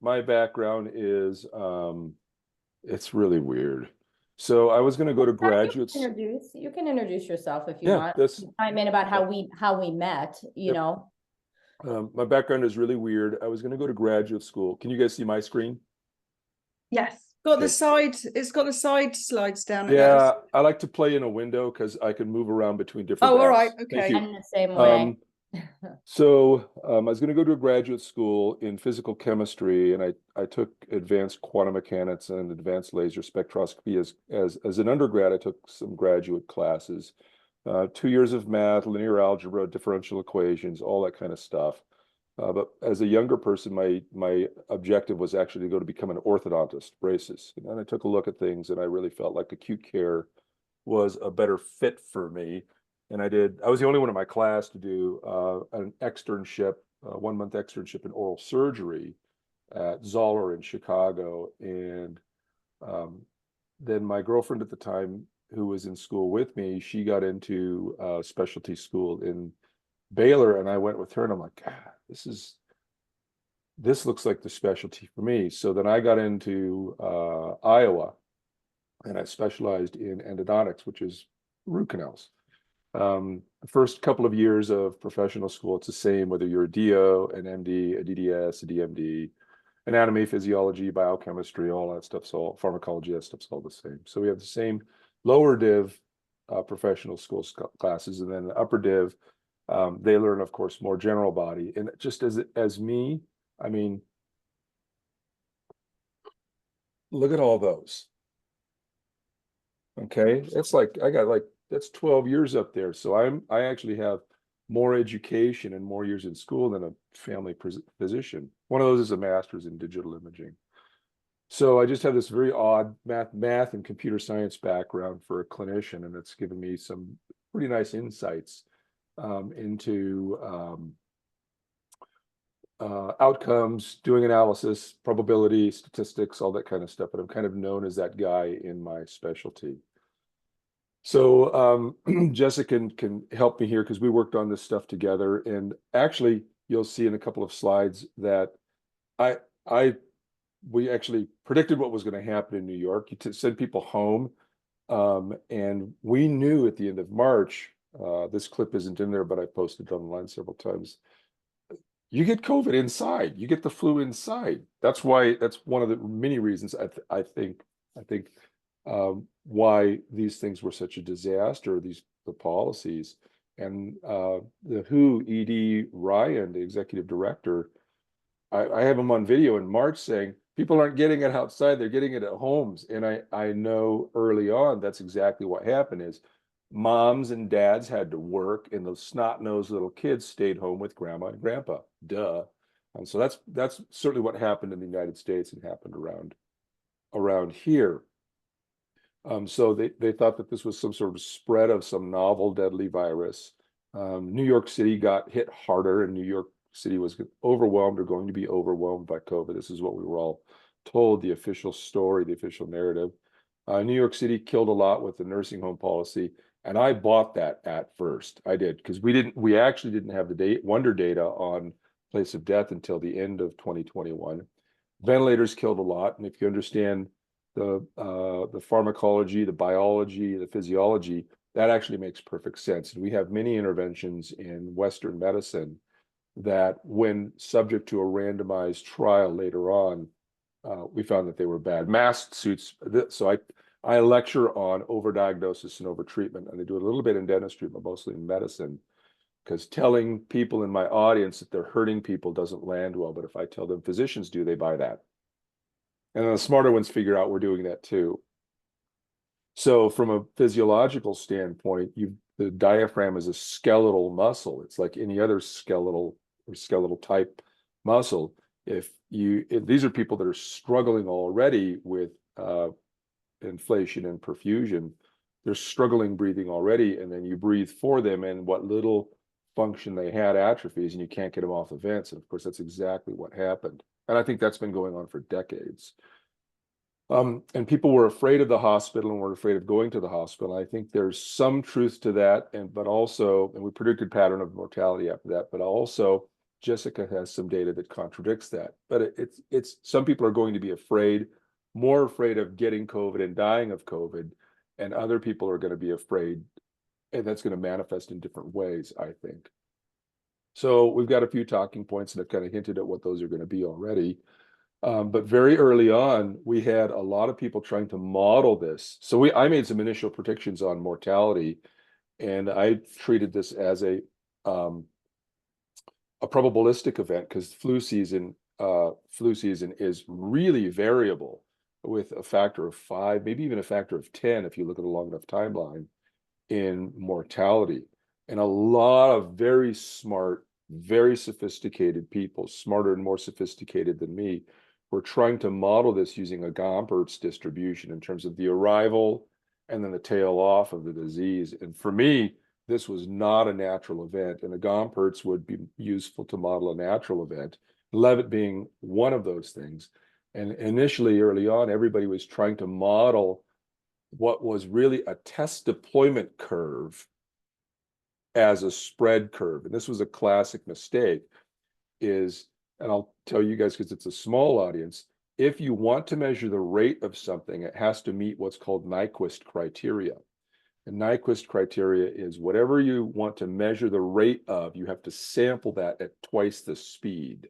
My background is it's really weird. So I was going to go to graduate. You can introduce yourself if you Yeah, want. that's I mean about how we met, you yep. know. My background is really weird. I was going to go to graduate school. Can you guys see my screen? Yes. Got the Okay. side, it's got the side slides down it Yeah, those. I like to play in a window because I can move around between different Oh, all apps. right. Thank Okay. you. I'm the same way. I was going to go to a graduate school in physical chemistry, and I took advanced quantum mechanics and advanced laser spectroscopy as an undergrad. I took some graduate classes, 2 years of math, linear algebra, differential equations, all that kind of stuff. But as a younger person, my objective was actually to go to become an orthodontist, braces. And then I took a look at things, and I really felt like acute care was a better fit for me. And I was the only one in my class to do an externship, 1 month externship in oral surgery at Zoller in Chicago. And then my girlfriend at the time, who was in school with me, she got into specialty school in Baylor, and I went with her, and I'm like, God, this looks like the specialty for me. So then I got into Iowa, and I specialized in endodontics, which is root canals. The first couple of years of professional school, it's the same whether you're a DO, an MD, a DDS, a DMD, anatomy, physiology, biochemistry, all that stuff's all pharmacology, that stuff's all the same. So we have the same lower div professional school classes, and then the upper div, they learn, of course, more general body. And just as me, I mean, look at all those. Okay, it's like I got like that's 12 years up there. So I actually have more education and more years in school than a family physician. One of those is a master's in digital imaging. So I just have this very odd math and computer science background for a clinician, and it's given me some pretty nice insights into outcomes, doing analysis, probability, statistics, all that kind of stuff. But I'm kind of known as that guy in my specialty. So Jessica can help me here because we worked on this stuff together. And actually, you'll see in a couple of slides that we actually predicted what was going to happen in New York. You send people home, and we knew at the end of March. This clip isn't in there, but I posted it online several times. You get COVID inside. You get the flu inside. That's why. That's one of the many reasons I think why these things were such a disaster. The policies, and the WHO ED Ryan, the executive director. I have him on video in March saying people aren't getting it outside; they're getting it at homes. And I know early on that's exactly what happened. Is moms and dads had to work, and the snot-nosed little kids stayed home with grandma and grandpa. Duh. And so that's certainly what happened in the United States and happened around here. So they thought that this was some sort of spread of some novel deadly virus. New York City got hit harder, and New York City was overwhelmed or going to be overwhelmed by COVID. This is what we were all told, the official story, the official narrative. New York City killed a lot with the nursing home policy, and I bought that at first. I did, because we actually didn't have the wonder data on place of death until the end of 2021. Ventilators killed a lot, and if you understand the pharmacology, the biology, the physiology, that actually makes perfect sense. And we have many interventions in Western medicine that, when subject to a randomized trial later on, we found that they were bad. Mask suits. So I lecture on overdiagnosis and overtreatment, and I do a little bit in dentistry, but mostly in medicine, because telling people in my audience that they're hurting people doesn't land well. But if I tell them physicians do, they buy that. And then the smarter ones figure out we're doing that too. So from a physiological standpoint, the diaphragm is a skeletal muscle. It's like any other skeletal type muscle. If these are people that are struggling already with inflation and perfusion, they're struggling breathing already, and then you breathe for them, and what little function they had atrophies, and you can't get them off the vents. And of course, that's exactly what happened. And I think that's been going on for decades. And people were afraid of the hospital and were afraid of going to the hospital. I think there's some truth to that, but also, and we predicted pattern of mortality after that, but also Jessica has some data that contradicts that. But it's some people are going to be more afraid of getting COVID and dying of COVID, and other people are going to be afraid, and that's going to manifest in different ways, I think. So we've got a few talking points, and I've kind of hinted at what those are going to be already. But very early on, we had a lot of people trying to model this. So I made some initial predictions on mortality, and I treated this as a probabilistic event, because flu season is really variable, with a factor of 5, maybe even a factor of 10 if you look at a long enough timeline in mortality. And a lot of very smart, very sophisticated people, smarter and more sophisticated than me, were trying to model this using a Gompertz distribution in terms of the arrival and then the tail off of the disease. And for me, this was not a natural event, and a Gompertz would be useful to model a natural event, Levitt being one of those things. And initially, early on, everybody was trying to model what was really a test deployment curve as a spread curve. And this was a classic mistake, and I'll tell you guys because it's a small audience, if you want to measure the rate of something, it has to meet what's called Nyquist criteria. And Nyquist criteria is whatever you want to measure the rate of, you have to sample that at twice the speed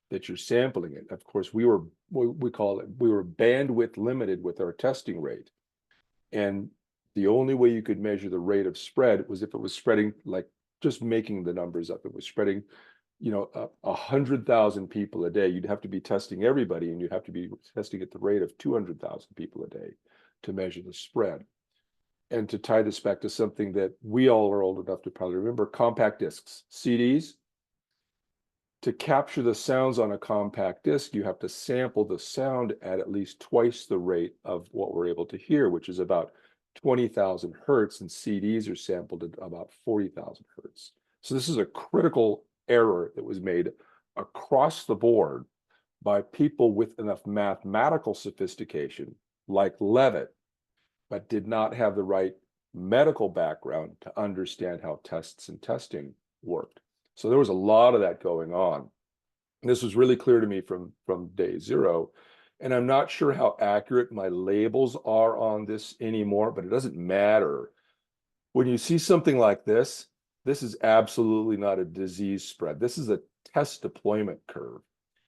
that you're sampling it. Of course, we were bandwidth limited with our testing rate. And the only way you could measure the rate of spread was if it was spreading, like, just making the numbers up, it was spreading, 100,000 people a day. You'd have to be testing everybody, and you'd have to be testing at the rate of 200,000 people a day to measure the spread. And to tie this back to something that we all are old enough to probably remember, compact discs, CDs. To capture the sounds on a compact disc, you have to sample the sound at least twice the rate of what we're able to hear, which is about 20,000 hertz, and CDs are sampled at about 40,000 hertz. So this is a critical error that was made across the board by people with enough mathematical sophistication, like Levitt, but did not have the right medical background to understand how tests and testing worked. So there was a lot of that going on. And this was really clear to me from day zero. And I'm not sure how accurate my labels are on this anymore, but it doesn't matter. When you see something like this is absolutely not a disease spread. This is a test deployment curve.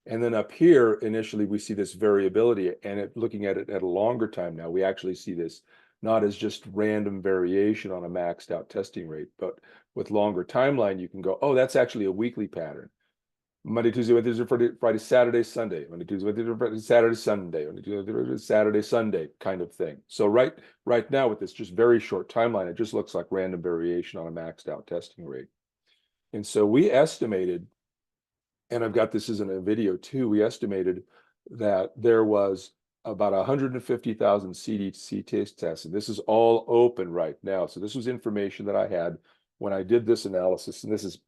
And then up here, initially, we see this variability, and looking at it at a longer time now, we actually see this not as just random variation on a maxed out testing rate, but with longer timeline, you can go, oh, that's actually a weekly pattern. Monday, Tuesday, Wednesday, Friday, Saturday, Sunday, Monday, Tuesday, Wednesday, Friday, Saturday, Sunday, Monday, Tuesday, Saturday, Sunday kind of thing. So right now with this just very short timeline, it just looks like random variation on a maxed out testing rate. And so we estimated, and I've got this as in a video too, we estimated that there was about 150,000 CDC tests, and this is all open right now. So this was information that I had when I did this analysis, and this is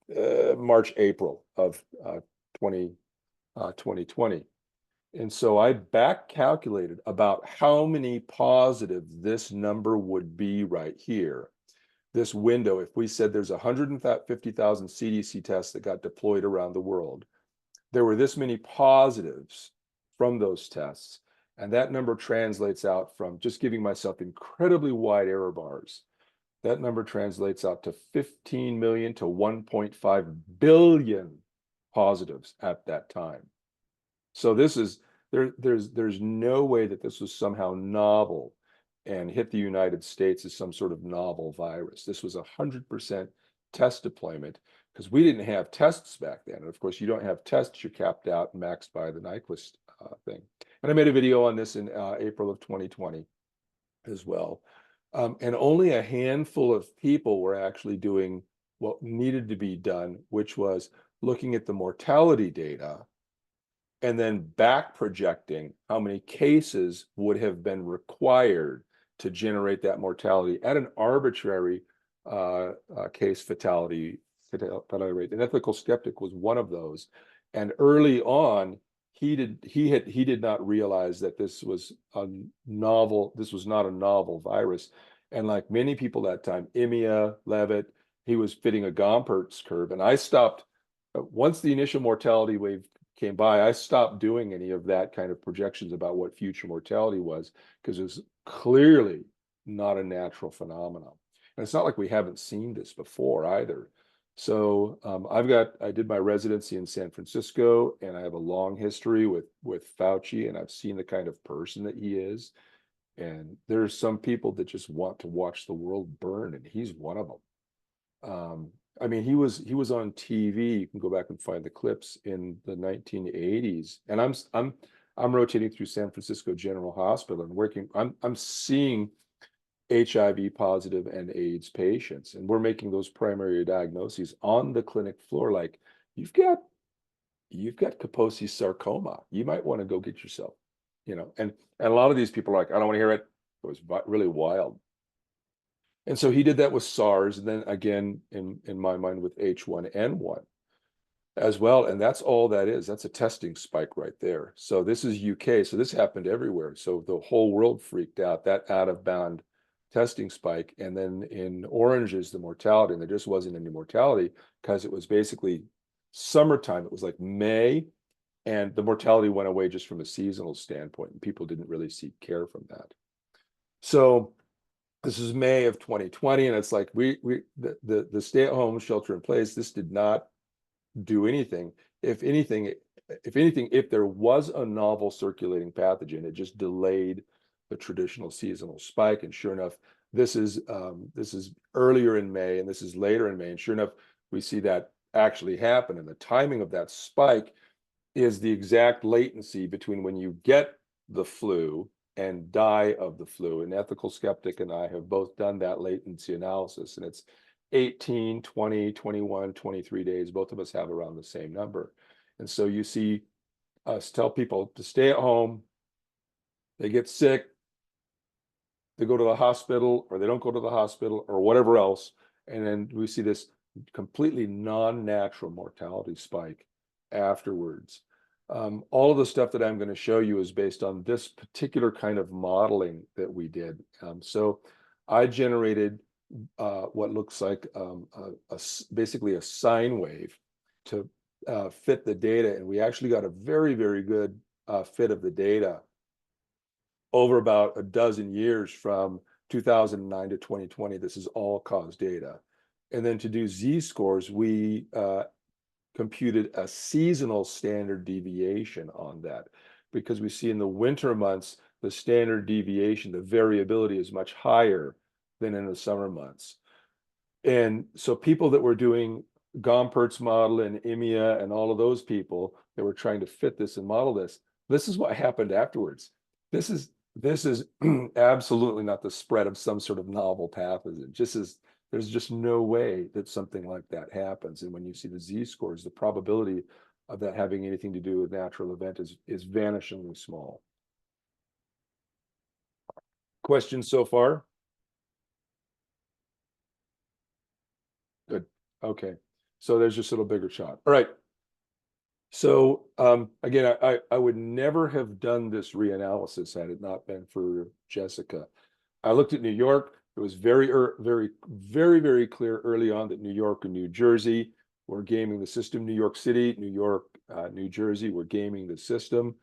March, April of 2020. And so I back calculated about how many positives this number would be right here. This window, if we said there's 150,000 CDC tests that got deployed around the world, there were this many positives from those tests. And that number translates out from, just giving myself incredibly wide error bars, that number translates out to 15 million to 1.5 billion positives at that time. So this is, there's no way that this was somehow novel and hit the United States as some sort of novel virus. This was 100% test deployment, because we didn't have tests back then. And of course, you don't have tests, you're capped out and maxed by the Nyquist thing. And I made a video on this in April of 2020 as well. And only a handful of people were actually doing what needed to be done, which was looking at the mortality data and then back projecting how many cases would have been required to generate that mortality at an arbitrary case fatality rate. An ethical skeptic was one of those. And early on, he did not realize that this was not a novel virus. And like many people that time, Levitt, he was fitting a Gompertz curve. And I stopped once the initial mortality wave came by, I stopped doing any of that kind of projections about what future mortality was, because it was clearly not a natural phenomenon. And it's not like we haven't seen this before either. So I did my residency in San Francisco, and I have a long history with Fauci, and I've seen the kind of person that he is. And there's some people that just want to watch the world burn, and he's one of them. I mean, he was on TV. You can go back and find the clips in the 1980s, and I'm rotating through San Francisco General Hospital and working. I'm seeing HIV positive and AIDS patients, and we're making those primary diagnoses on the clinic floor. Like, you've got Kaposi sarcoma. You might want to go get yourself, and a lot of these people are like, I don't want to hear it. It was really wild. And so he did that with SARS, and then again, in my mind, with H1N1 as well. And that's all that is. That's a testing spike right there. So this is UK. So this happened everywhere. So the whole world freaked out, that out of bound testing spike. And then in orange is the mortality. And there just wasn't any mortality because it was basically summertime. It was like May, and the mortality went away just from a seasonal standpoint. And people didn't really seek care from that. So this is May of 2020, and it's like the stay-at-home shelter in place, this did not do anything. If anything, if there was a novel circulating pathogen, it just delayed the traditional seasonal spike. And sure enough, this is earlier in May, and this is later in May, and sure enough, we see that actually happen. And the timing of that spike is the exact latency between when you get the flu and die of the flu. An ethical skeptic and I have both done that latency analysis, and it's 18, 20, 21, 23 days. Both of us have around the same number. And so you see us tell people to stay at home, they get sick, they go to the hospital, or they don't go to the hospital, or whatever else. And then we see this completely non-natural mortality spike afterwards. All of the stuff that I'm going to show you is based on this particular kind of modeling that we did. So I generated what looks like basically a sine wave to fit the data. And we actually got a very, very good fit of the data over about a dozen years from 2009 to 2020. This is all cause data. And then to do Z-scores, we computed a seasonal standard deviation on that, because we see in the winter months, the standard deviation, the variability is much higher than in the summer months. And so people that were doing Gompert's model and EMEA and all of those people that were trying to fit this and model this, this is what happened afterwards. This is absolutely not the spread of some sort of novel pathogen. There's just no way that something like that happens. And when you see the Z-scores, the probability of that having anything to do with natural event is vanishingly small. Questions so far? Good. Okay. So there's just a little bigger shot. All right. So again, I would never have done this reanalysis had it not been for Jessica. I looked at New York. It was very, very clear early on that New York and New Jersey were gaming the system. New York City, New York, New Jersey were gaming the system.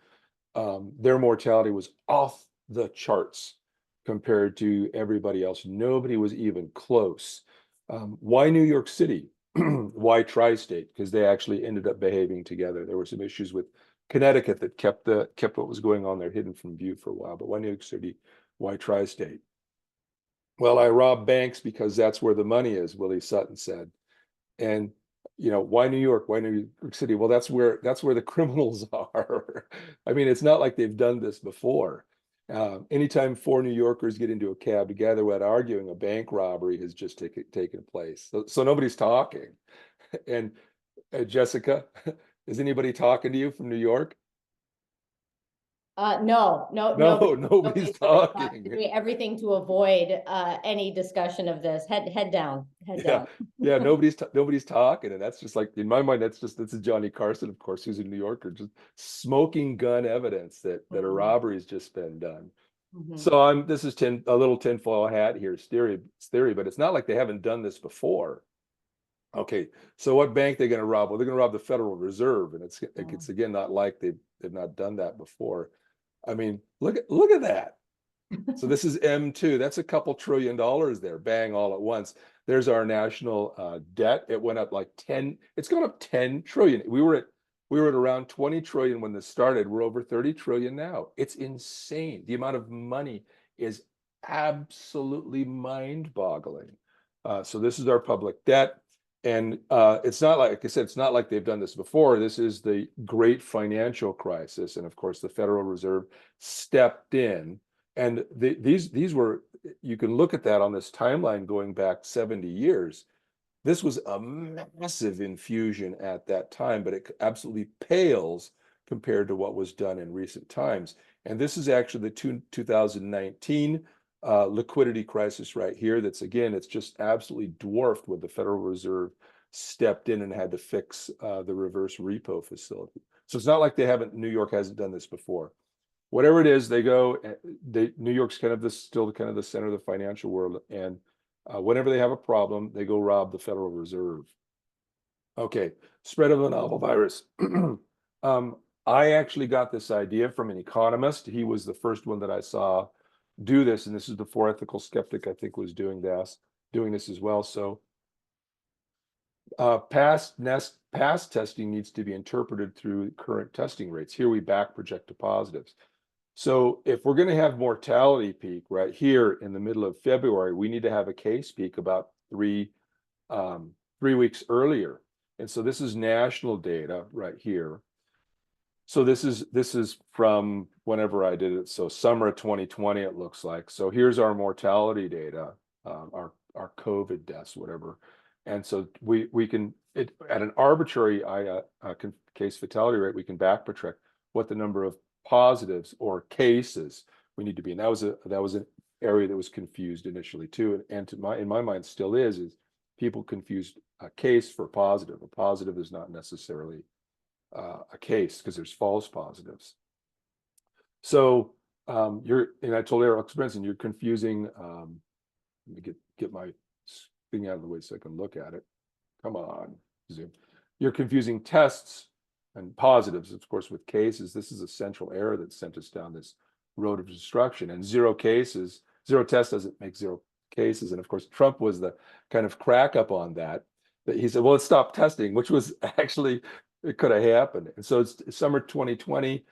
Their mortality was off the charts compared to everybody else. Nobody was even close. Why New York City? Why tri-state? Because they actually ended up behaving together. There were some issues with Connecticut that kept what was going on there hidden from view for a while. But why New York City? Why tri-state? Well, I robbed banks because that's where the money is, Willie Sutton said. And why New York? Why New York City? Well, that's where the criminals are. I mean, it's not like they've done this before. Anytime four New Yorkers get into a cab together without arguing, a bank robbery has just taken place. So nobody's talking. And Jessica, is anybody talking to you from New York? No, Nobody's talking. Doing everything to avoid any discussion of this. Head down. Yeah, nobody's talking, and that's just like, in my mind, this is Johnny Carson, of course, who's a New Yorker, just smoking gun evidence that a robbery has just been done. So this is a little tinfoil hat here, it's theory, but it's not like they haven't done this before. Okay, so what bank they're going to rob? Well, they're going to rob the Federal Reserve, and it's again not like they've not done that before. I mean, look at that. So this is M2. That's a couple $1 trillion there, bang, all at once. There's our national debt. It went up like 10. It's gone up 10 trillion. We were at around 20 trillion when this started. We're over 30 trillion now. It's insane. The amount of money is absolutely mind-boggling. So this is our public debt. And it's not like I said, it's not like they've done this before. This is the great financial crisis. And of course, the Federal Reserve stepped in. And these were, you can look at that on this timeline going back 70 years. This was a massive infusion at that time, but it absolutely pales compared to what was done in recent times. And this is actually the 2019 liquidity crisis right here. That's again, it's just absolutely dwarfed what the Federal Reserve stepped in and had to fix the reverse repo facility. So it's not like New York hasn't done this before. Whatever it is, they go. New York's kind of still kind of the center of the financial world, and whenever they have a problem, they go rob the Federal Reserve. Okay, spread of the novel virus. I actually got this idea from an economist. He was the first one that I saw do this, and this is before Ethical Skeptic, I think, was doing this as well. So past testing needs to be interpreted through current testing rates. Here we back project to positives. So if we're going to have mortality peak right here in the middle of February, we need to have a case peak about 3 weeks earlier. And so this is national data right here. So this is from whenever I did it. So summer of 2020, it looks like. So here's our mortality data, our COVID deaths, whatever. And so we can at an arbitrary case fatality rate, we can back project what the number of positives or cases we need to be. And that was an area that was confused initially too. And in my mind still is people confused a case for positive. A positive is not necessarily a case because there's false positives. So and I told Alex Benson, you're confusing, let me get my thing out of the way so I can look at it. Come on, Zoom. You're confusing tests and positives, of course, with cases. This is a central error that sent us down this road of destruction. And zero tests doesn't make zero cases. And of course, Trump was the kind of crack up on that he said, well, let's stop testing, which was actually, it could have happened. And so it's summer 2020,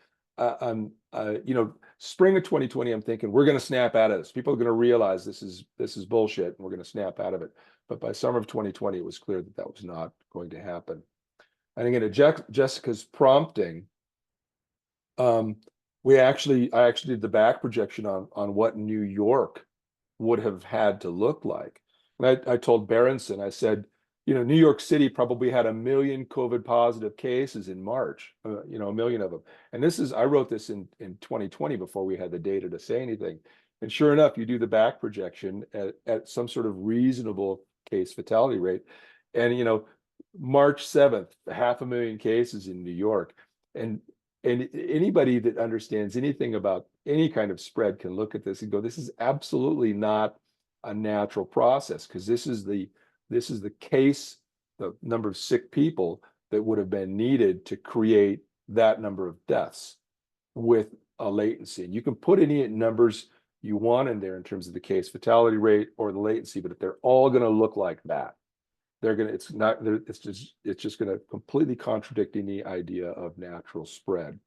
spring of 2020, I'm thinking we're going to snap out of this. People are going to realize this is bullshit and we're going to snap out of it. But by summer of 2020, it was clear that that was not going to happen. And again, at Jessica's prompting, I actually did the back projection on what New York would have had to look like. And I told Berenson, I said, New York City probably had 1 million COVID positive cases in March, 1 million of them. And I wrote this in 2020 before we had the data to say anything. And sure enough, you do the back projection at some sort of reasonable case fatality rate. And, March 7th, 500,000 cases in New York. And anybody that understands anything about any kind of spread can look at this and go, this is absolutely not a natural process, because this is the case, the number of sick people that would have been needed to create that number of deaths with a latency. And you can put any numbers you want in there in terms of the case fatality rate or the latency, but if they're all going to look like that, it's just going to completely contradict any idea of natural spread.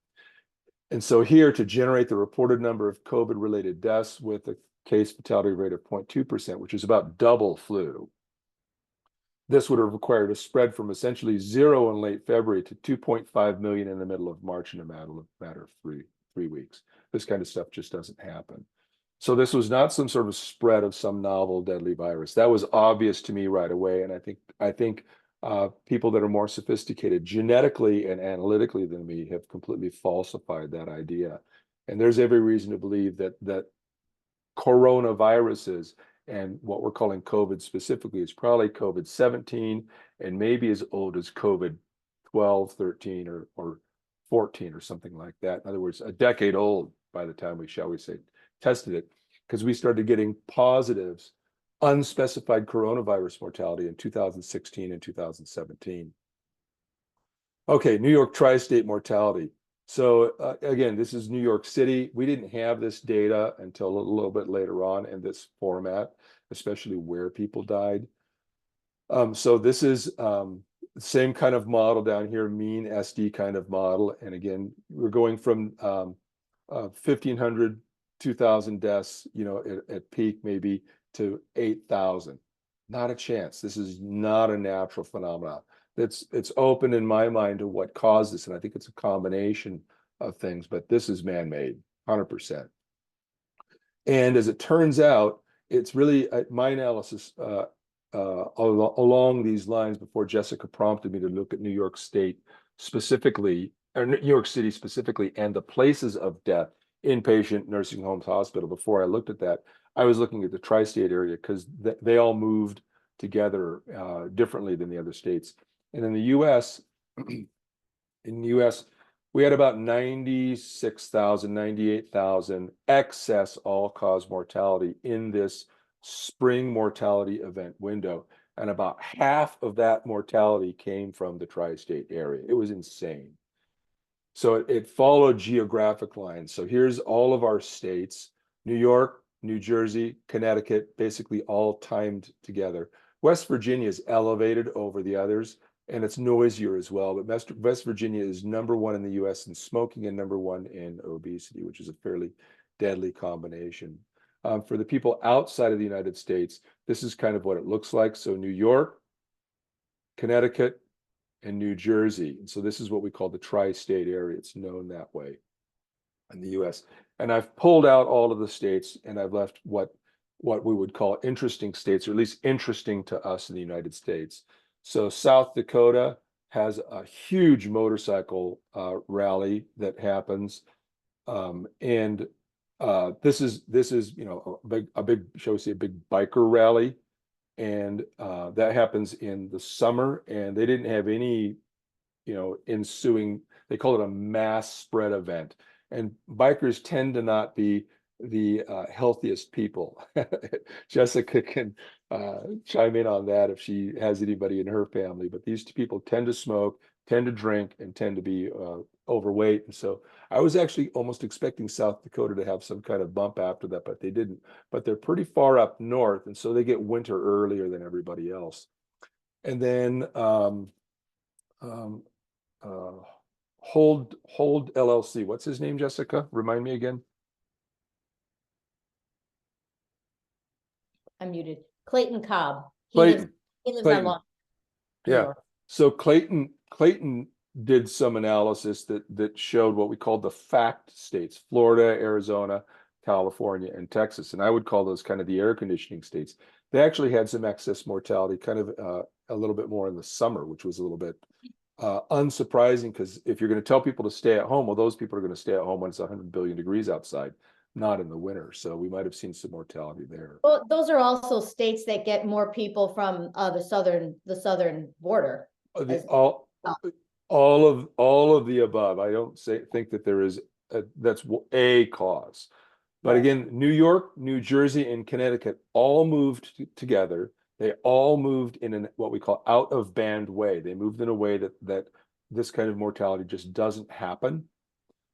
And so here, to generate the reported number of COVID-related deaths with a case fatality rate of 0.2%, which is about double flu, this would have required a spread from essentially 0 in late February to 2.5 million in the middle of March in a matter of three weeks. This kind of stuff just doesn't happen. So this was not some sort of spread of some novel deadly virus. That was obvious to me right away. And I think people that are more sophisticated genetically and analytically than me have completely falsified that idea. And there's every reason to believe that coronaviruses and what we're calling COVID specifically is probably COVID-17 and maybe as old as COVID-12, 13, or 14 or something like that. In other words, a decade old by the time we, shall we say, tested it, because we started getting positives unspecified coronavirus mortality in 2016 and 2017. Okay, New York tri-state mortality. So again, this is New York City. We didn't have this data until a little bit later on in this format, especially where people died. So this is same kind of model down here, mean SD kind of model. And again, we're going from 1,500, 2,000 deaths, you know, at peak maybe to 8,000. Not a chance. This is not a natural phenomenon. It's open in my mind to what caused this, and I think it's a combination of things, but this is man-made, 100%. And as it turns out, it's really my analysis along these lines before Jessica prompted me to look at New York State specifically, or New York City specifically, and the places of death, inpatient, nursing homes, hospital. Before I looked at that, I was looking at the tri-state area because they all moved together differently than the other states. And in the US, we had about 96,000, 98,000 excess all-cause mortality in this spring mortality event window. And about half of that mortality came from the tri-state area. It was insane. So it followed geographic lines. So here's all of our states: New York, New Jersey, Connecticut, basically all timed together. West Virginia is elevated over the others, and it's noisier as well. But West Virginia is #1 in the US in smoking and #1 in obesity, which is a fairly deadly combination. For the people outside of the United States, this is kind of what it looks like. So New York, Connecticut, and New Jersey. And so this is what we call the tri-state area. It's known that way in the US. And I've pulled out all of the states, and I've left what we would call interesting states, or at least interesting to us in the United States. So South Dakota has a huge motorcycle rally that happens, and this is you know a big shall we say a big biker rally, and that happens in the summer, and they didn't have any ensuing. They call it a mass spread event, and bikers tend to not be the healthiest people. Jessica can chime in on that if she has anybody in her family, but these two people tend to smoke, tend to drink, and tend to be overweight. And so I was actually almost expecting South Dakota to have some kind of bump after that, but they didn't. But they're pretty far up north, and so they get winter earlier than everybody else. And then Hold LLC. What's his name, Jessica? Remind me again. I'm muted. Clayton Cobb. Clayton. He lives Clayton. on Long. Yeah. So Clayton did some analysis that showed what we call the fact states: Florida, Arizona, California, and Texas. And I would call those kind of the air conditioning states. They actually had some excess mortality, kind of a little bit more in the summer, which was a little bit unsurprising, because if you're going to tell people to stay at home, well, those people are going to stay at home when it's 100 billion degrees outside, not in the winter. So we might have seen some mortality there. Well, those are also states that get more people from the southern border. All of the above. I don't think that there is that's a cause. But again, New York, New Jersey, and Connecticut all moved together. They all moved in what we call out of band way. They moved in a way that this kind of mortality just doesn't happen.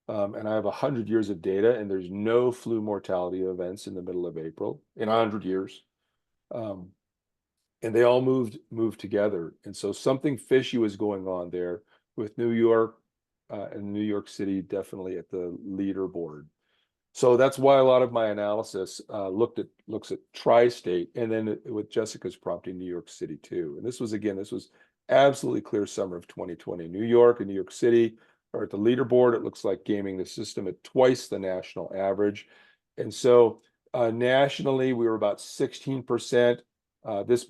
And I have 100 years of data, and there's no flu mortality events in the middle of April in 100 years. And they all moved together. And so something fishy was going on there with New York and New York City definitely at the leaderboard. So that's why a lot of my analysis looks at tri-state, and then with Jessica's prompting, New York City too. And this was absolutely clear summer of 2020. New York and New York City are at the leaderboard. It looks like gaming the system at twice the national average. And so nationally, we were about 16%. This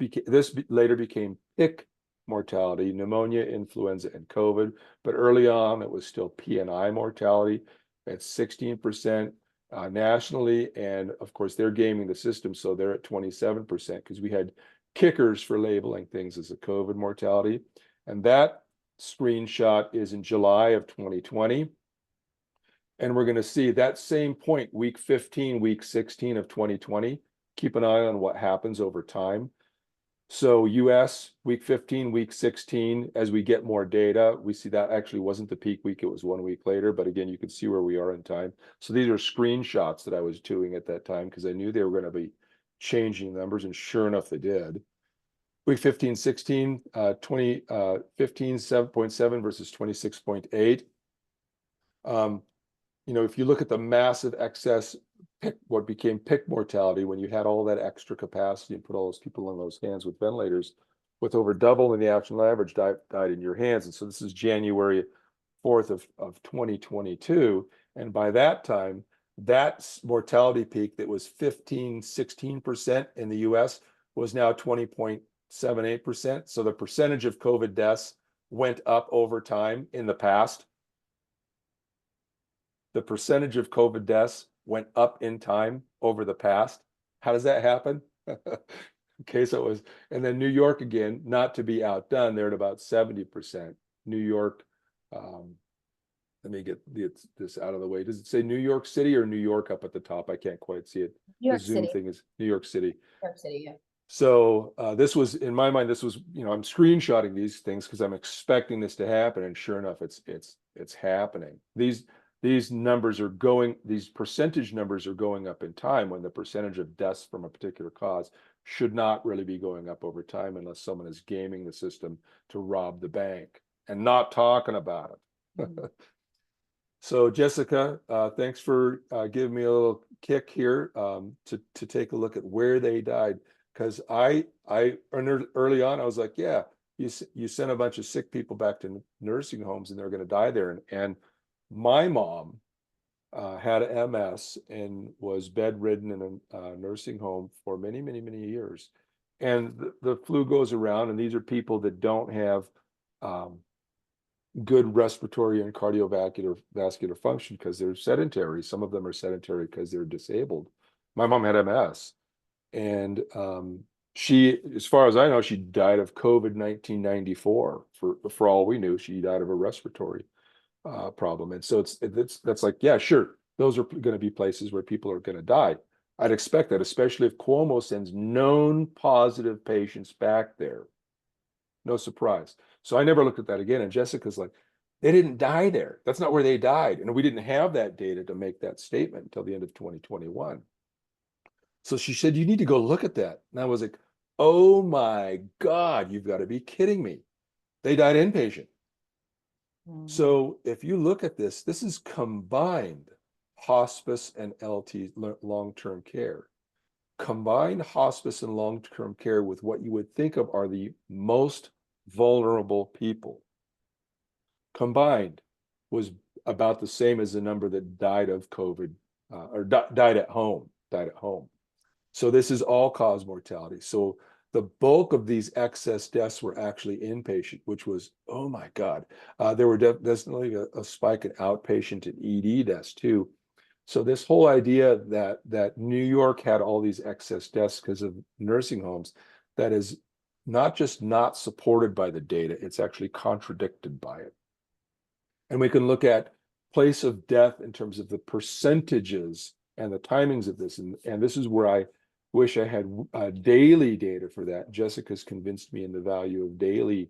later became PIC mortality: pneumonia, influenza, and COVID. But early on, it was still P&I mortality at 16%. Nationally, and of course they're gaming the system, so they're at 27%, because we had kickers for labeling things as a COVID mortality. And that screenshot is in July of 2020, and we're going to see that same point week 15, week 16 of 2020. keep an eye on what happens over time. So US week 15, week 16, as we get more data, we see that actually wasn't the peak week, it was 1 week later. But again, you can see where we are in time. So these are screenshots that I was doing at that time because I knew they were going to be changing numbers, and sure enough, they did. Week 15, 16, 20, 15, 7.7 versus 26.8. You know, if you look at the massive excess what became PIC mortality, when you had all that extra capacity and put all those people in those hands with ventilators, with over double in the national average died in your hands. And so this is January 4th of 2022. And by that time, that mortality peak that was 15, 16% in the US was now 20.78%. So the percentage of COVID deaths went up over time in the past. The percentage of COVID deaths went up in time over the past. How does that happen? Okay, so it was, and then New York again, not to be outdone, they're at about 70%. New York, let me get this out of the way. Does it say New York City or New York up at the top? I can't quite see it. New York The Zoom City. thing is New York City. New York City, yeah. So this was, in my mind, this was, you know, I'm screenshotting these things because I'm expecting this to happen, and sure enough, it's happening. These numbers are going, these percentage numbers are going up in time, when the percentage of deaths from a particular cause should not really be going up over time unless someone is gaming the system to rob the bank and not talking about it. So Jessica, thanks for giving me a little kick here to take a look at where they died. Because I early on, I was like, yeah, you sent a bunch of sick people back to nursing homes and they're going to die there. And my mom had MS and was bedridden in a nursing home for many, many, many years. And the flu goes around, and these are people that don't have good respiratory and cardiovascular function because they're sedentary. Some of them are sedentary because they're disabled. My mom had MS, and she, as far as I know, she died of COVID 1994. For all we knew, she died of a respiratory problem. And so that's like, yeah, sure, those are going to be places where people are going to die. I'd expect that, especially if Cuomo sends known positive patients back there. No surprise. So I never looked at that again. And Jessica's like, they didn't die there. That's not where they died. And we didn't have that data to make that statement until the end of 2021. So she said, you need to go look at that. And I was like, oh my God, you've got to be kidding me. They died inpatient. So if you look at this, this is combined hospice and LT, long-term care. Combined hospice and long-term care with what you would think of are the most vulnerable people. Combined was about the same as the number that died of COVID or died at home. So this is all-cause mortality. So the bulk of these excess deaths were actually inpatient, which was, oh my God. There were definitely a spike in outpatient and ED deaths too. So this whole idea that New York had all these excess deaths because of nursing homes, that is not just not supported by the data, it's actually contradicted by it. And we can look at place of death in terms of the percentages and the timings of this. And this is where I wish I had daily data for that. Jessica's convinced me in the value of daily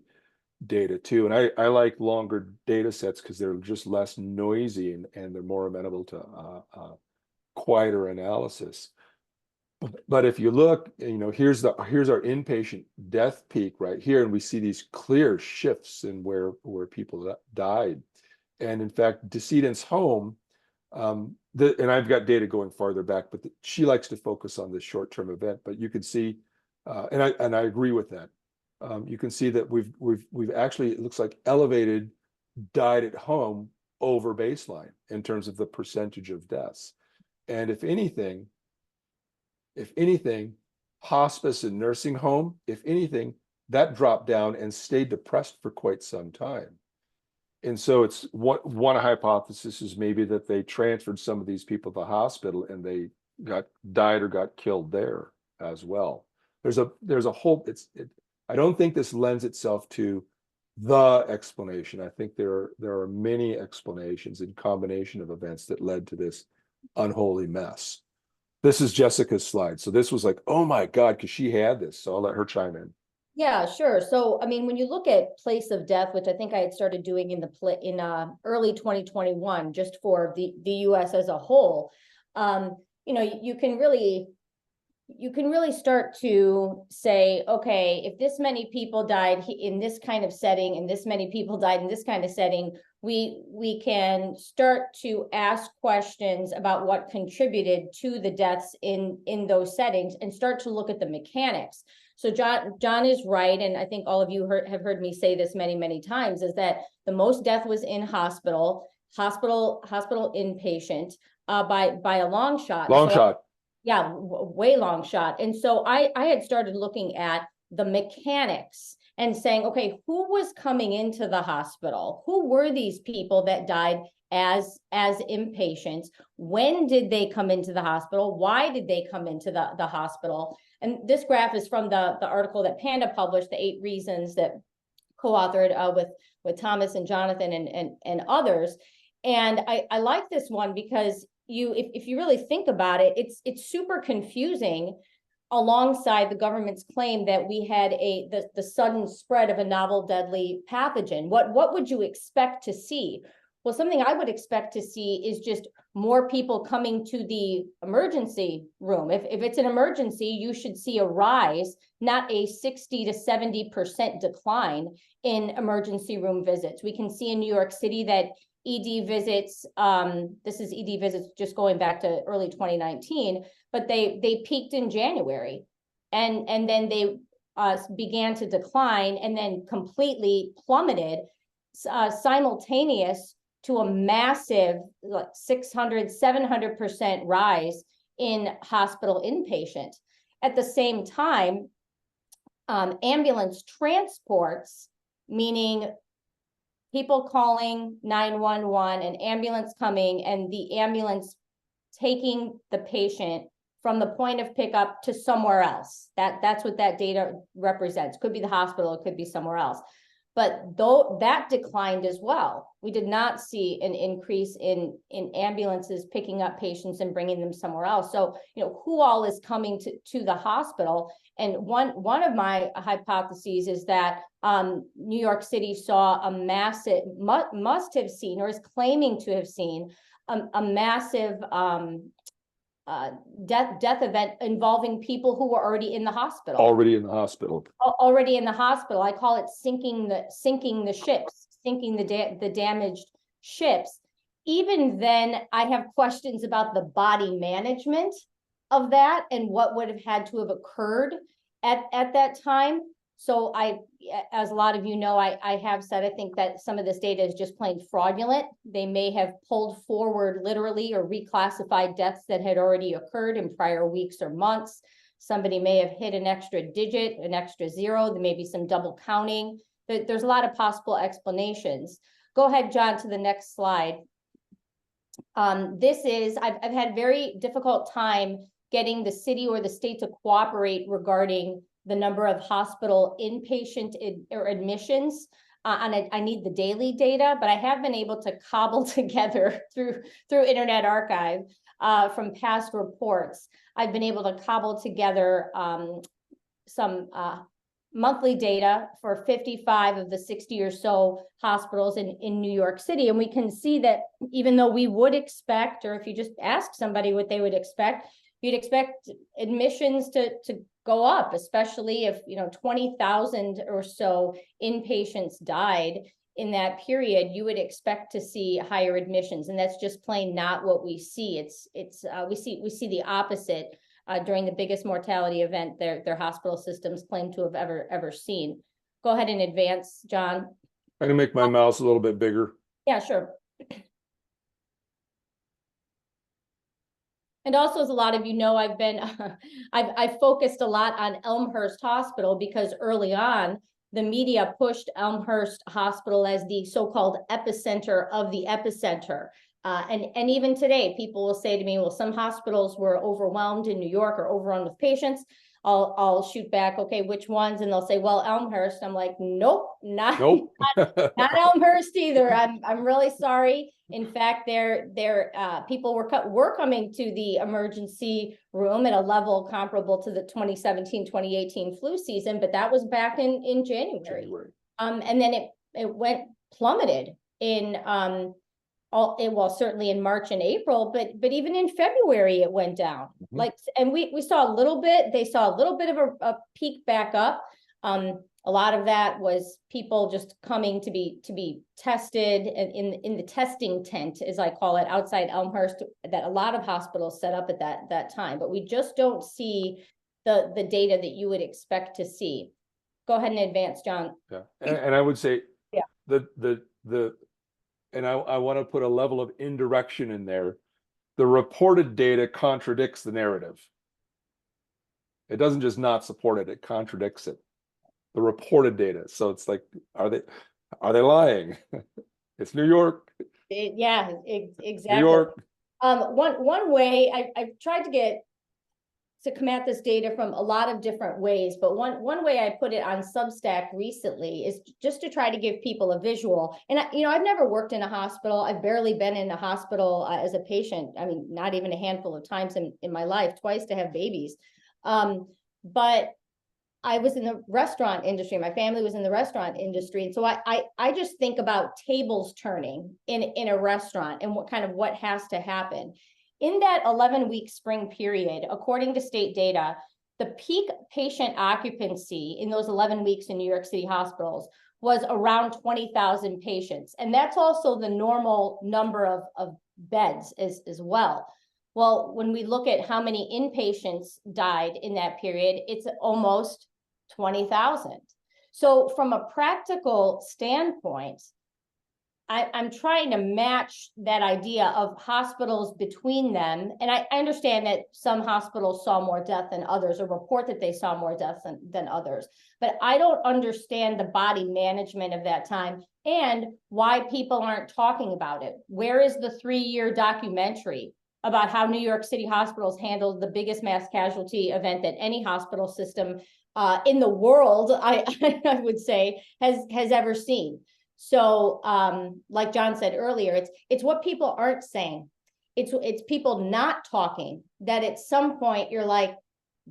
data too. And I like longer data sets because they're just less noisy and they're more amenable to quieter analysis. But if you look, you know, here's our inpatient death peak right here, and we see these clear shifts in where people died. And in fact, decedent's home, and I've got data going farther back, but she likes to focus on this short-term event. But you can see, and I agree with that. You can see that we've actually, it looks like, elevated died at home over baseline in terms of the percentage of deaths. And if anything, hospice and nursing home, if anything, that dropped down and stayed depressed for quite some time. And so it's one hypothesis is maybe that they transferred some of these people to the hospital and they died or got killed there as well. There's a whole, I don't think this lends itself to the explanation. I think there are many explanations in combination of events that led to this unholy mess. This is Jessica's slide. So this was like, oh my God, because she had this. So I'll let her chime in. Yeah, sure. So, I mean, when you look at place of death, which I think I had started doing in early 2021, just for the US as a whole, you know, you can really start to say, okay, if this many people died in this kind of setting, and this many people died in this kind of setting, we can start to ask questions about what contributed to the deaths in those settings, and start to look at the mechanics. So John is right, and I think all of you have heard me say this many, many times, is that the most death was in hospital inpatient, by a long shot. Long shot. Yeah, way long shot. And so I had started looking at the mechanics and saying, okay, who was coming into the hospital? Who were these people that died as inpatients? When did they come into the hospital? Why did they come into the hospital? And this graph is from the article that PANDA published, the 8 reasons, that co-authored with Thomas and Jonathan and others. And I like this one because if you really think about it, it's super confusing, alongside the government's claim that we had the sudden spread of a novel deadly pathogen. What would you expect to see? Well, something I would expect to see is just more people coming to the emergency room. If it's an emergency, you should see a rise, not a 60 to 70% decline in emergency room visits. We can see in New York City that ED visits, this is ED visits just going back to early 2019, but they peaked in January, and then they began to decline, and then completely plummeted, simultaneous to a massive, like 600, 700% rise in hospital inpatient. At the same time, ambulance transports, meaning people calling 911, an ambulance coming, and the ambulance taking the patient from the point of pickup to somewhere else. That's what that data represents. Could be the hospital, it could be somewhere else. But though that declined as well, we did not see an increase in ambulances picking up patients and bringing them somewhere else. So, you know, who all is coming to the hospital? And one of my hypotheses is that New York City saw a massive, must have seen, or is claiming to have seen, a massive death event involving people who were already in the hospital. Already in the hospital. Already in the hospital. I call it sinking the ships, sinking the damaged ships. Even then, I have questions about the body management of that and what would have had to have occurred at that time. So as a lot of you know, I have said, I think that some of this data is just plain fraudulent. They may have pulled forward literally or reclassified deaths that had already occurred in prior weeks or months. Somebody may have hit an extra digit, an extra zero. There may be some double counting. There's a lot of possible explanations. Go ahead, John, to the next slide. I've had very difficult time getting the city or the state to cooperate regarding the number of hospital inpatient or admissions. And I need the daily data, but I have been able to cobble together through Internet Archive from past reports. I've been able to cobble together some monthly data for 55 of the 60 or so hospitals in New York City. And we can see that even though we would expect, or if you just ask somebody what they would expect, you'd expect admissions to go up, especially if 20,000 or so inpatients died in that period. You would expect to see higher admissions, and that's just plain not what we see. We see the opposite during the biggest mortality event their hospital systems claim to have ever seen. Go ahead and advance, John. I'm gonna make my mouse a little bit bigger. Yeah, sure. And also, as a lot of you know, I've focused a lot on Elmhurst Hospital because early on, the media pushed Elmhurst Hospital as the so-called epicenter of the epicenter. And even today, people will say to me, well, some hospitals were overwhelmed in New York or overrun with patients. I'll shoot back, okay, which ones? And they'll say, well, Elmhurst. I'm like, nope, not not Elmhurst either. I'm really sorry. In fact, people were coming to the emergency room at a level comparable to the 2017-2018 flu season, but that was back in January. And then it went plummeted in certainly in March and April, but even in February it went down. And we saw a little bit. They saw a little bit of a peak back up. A lot of that was people just coming to be tested in the testing tent, as I call it, outside Elmhurst, that a lot of hospitals set up at that time. But we just don't see the data that you would expect to see. Go ahead and advance, John. Yeah, and I would say, yeah, and I want to put a level of indirection in there. The reported data contradicts the narrative. It doesn't just not support it, it contradicts it. The reported data. So it's like, are they lying? It's New York. Yeah, exactly. New York. One way I've tried to come at this data from a lot of different ways, but one way I put it on Substack recently is just to try to give people a visual. And I've never worked in a hospital. I've barely been in a hospital as a patient. I mean, not even a handful of times in my life, twice to have babies. But I was in the restaurant industry. My family was in the restaurant industry. And so I just think about tables turning in a restaurant and what has to happen. In that 11-week spring period, according to state data, the peak patient occupancy in those 11 weeks in New York City hospitals was around 20,000 patients. And that's also the normal number of beds as well. Well, when we look at how many inpatients died in that period, it's almost 20,000. So from a practical standpoint, I'm trying to match that idea of hospitals between them. And I understand that some hospitals saw more death than others, or report that they saw more death than others. But I don't understand the body management of that time and why people aren't talking about it. Where is the 3-year documentary about how New York City hospitals handled the biggest mass casualty event that any hospital system in the world, I would say, has ever seen? So like John said earlier, it's what people aren't saying. It's people not talking, that at some point you're like,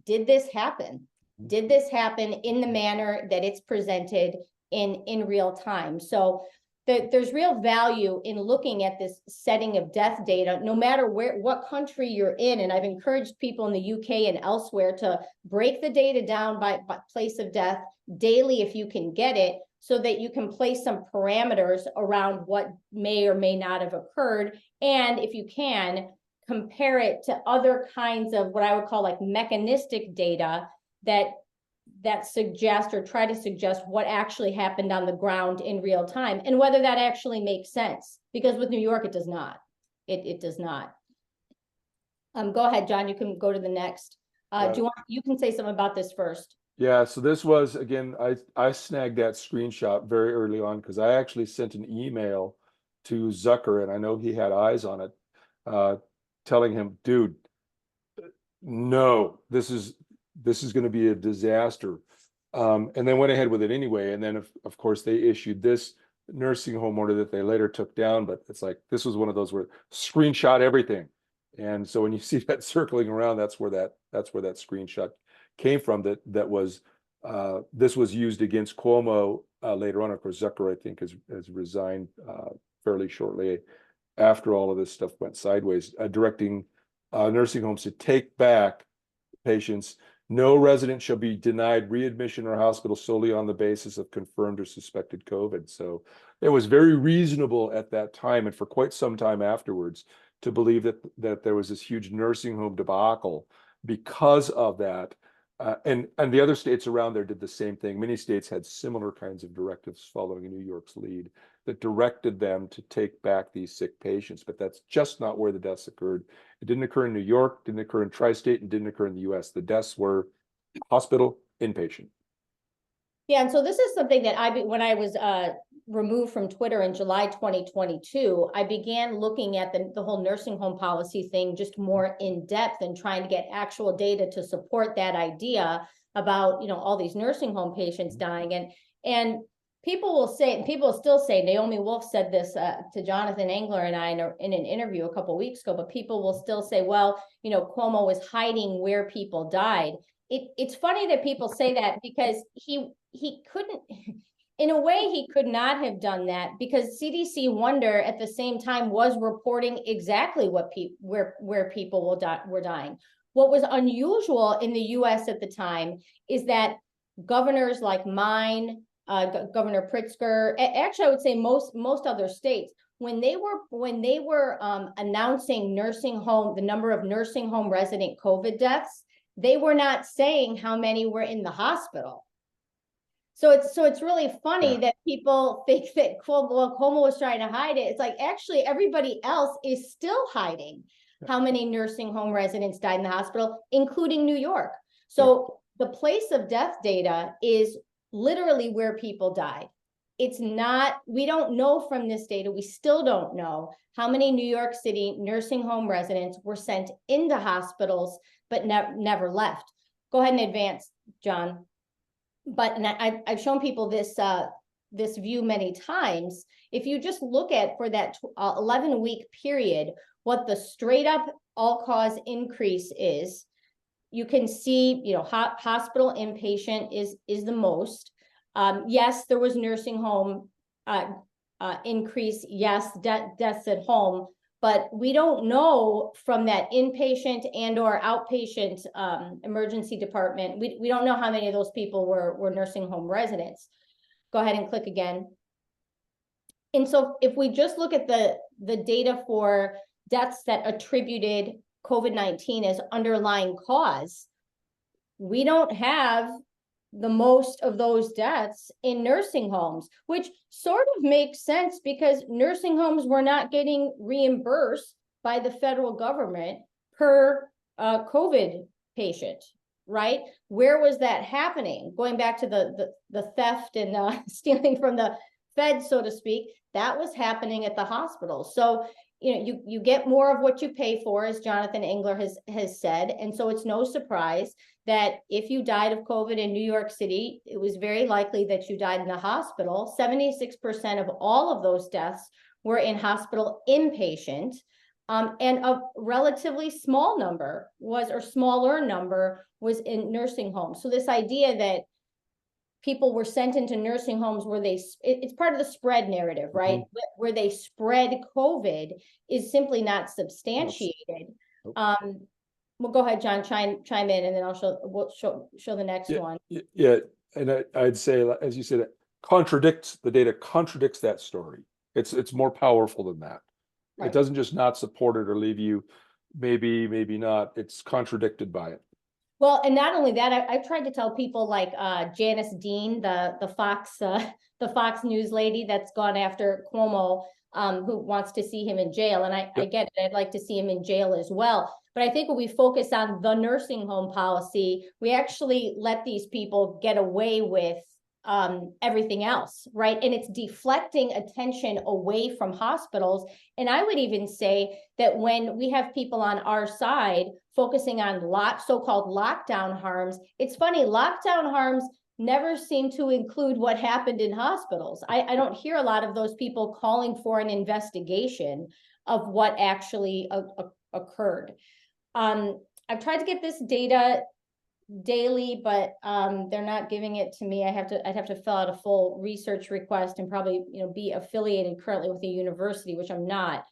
did this happen? Did this happen in the manner that it's presented in real time? So there's real value in looking at this setting of death data, no matter what country you're in. And I've encouraged people in the UK and elsewhere to break the data down by place of death daily if you can get it, so that you can place some parameters around what may or may not have occurred. And if you can, compare it to other kinds of what I would call like mechanistic data that suggest or try to suggest what actually happened on the ground in real time and whether that actually makes sense. Because with New York, it does not. It does not. Go ahead, John, you can go to the next. You can say something about this first. Yeah, so this was, again, I snagged that screenshot very early on because I actually sent an email to Zucker, and I know he had eyes on it, telling him, dude, no, this is going to be a disaster. And then went ahead with it anyway. And then, of course, they issued this nursing home order that they later took down. But it's like, this was one of those where screenshot everything. And so when you see that circling around, that's where that screenshot came from. That was this was used against Cuomo later on. Of course, Zucker, I think, has resigned fairly shortly after all of this stuff went sideways, directing nursing homes to take back patients. No resident shall be denied readmission or hospital solely on the basis of confirmed or suspected COVID. So it was very reasonable at that time, and for quite some time afterwards, to believe that there was this huge nursing home debacle because of that. And the other states around there did the same thing. Many states had similar kinds of directives following New York's lead that directed them to take back these sick patients. But that's just not where the deaths occurred. It didn't occur in New York, didn't occur in tri-state, and didn't occur in the US. The deaths were hospital, inpatient. Yeah, and so this is something that when I was removed from Twitter in July 2022, I began looking at the whole nursing home policy thing just more in depth and trying to get actual data to support that idea about, you know, all these nursing home patients dying. And people will say, and people still say, Naomi Wolf said this to Jonathan Engler and I in an interview a couple of weeks ago, but people will still say, well, you know, Cuomo was hiding where people died. It's funny that people say that because he couldn't, in a way, he could not have done that because CDC Wonder at the same time was reporting exactly what where people were dying. What was unusual in the US at the time is that governors like mine, Governor Pritzker, actually I would say most other states, when they were announcing the number of nursing home resident COVID deaths, they were not saying how many were in the hospital. So it's really funny that people think that Cuomo was trying to hide it. It's like, actually, everybody else is still hiding how many nursing home residents died in the hospital, including New York. So the place of death data is literally where people died. It's not, we don't know from this data, we still don't know how many New York City nursing home residents were sent into hospitals, but never left. Go ahead and advance, John. But I've shown people this view many times. If you just look at for that 11-week period, what the straight up all-cause increase is, you can see, you know, hospital inpatient is the most. Yes, there was nursing home increase. Yes, deaths at home, but we don't know from that inpatient and or outpatient emergency department. We don't know how many of those people were nursing home residents. Go ahead and click again. And so if we just look at the data for deaths that attributed COVID-19 as underlying cause, we don't have the most of those deaths in nursing homes, which sort of makes sense because nursing homes were not getting reimbursed by the federal government per COVID patient, right? Where was that happening? Going back to the theft and stealing from the Fed, so to speak, that was happening at the hospital. So, you know, you get more of what you pay for, as Jonathan Engler has said. And so it's no surprise that if you died of COVID in New York City, it was very likely that you died in the hospital. 76% of all of those deaths were in hospital inpatient, and a relatively small number smaller number was in nursing homes. So this idea that people were sent into nursing homes where it's part of the spread narrative, right? Where they spread COVID is simply not substantiated. Well, go ahead, John, chime in, and then we'll show the next one. Yeah, and I'd say, as you said, the data contradicts that story. It's more powerful than that. Right. It doesn't just not support it or leave you maybe not. It's contradicted by it. Well, and not only that, I've tried to tell people like Janice Dean, the Fox News lady that's gone after Cuomo, who wants to see him in jail. And I get it. I'd like to see him in jail as well. But I think when we focus on the nursing home policy, we actually let these people get away with everything else, right? And it's deflecting attention away from hospitals. And I would even say that when we have people on our side focusing on so-called lockdown harms, it's funny, lockdown harms never seem to include what happened in hospitals. I don't hear a lot of those people calling for an investigation of what actually occurred. I've tried to get this data daily, but they're not giving it to me. I'd have to fill out a full research request and probably, you know, be affiliated currently with a university, which I'm not.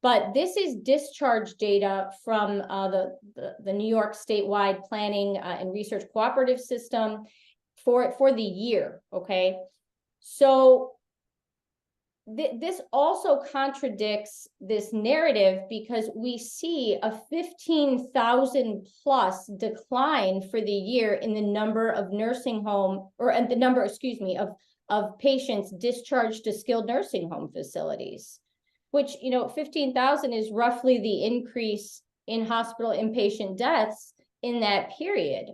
But this is discharge data from the New York statewide planning and research cooperative system for the year. Okay, so this also contradicts this narrative because we see a 15,000 plus decline for the year in the number of nursing home the number, of patients discharged to skilled nursing home facilities, which, you know, 15,000 is roughly the increase in hospital inpatient deaths in that period,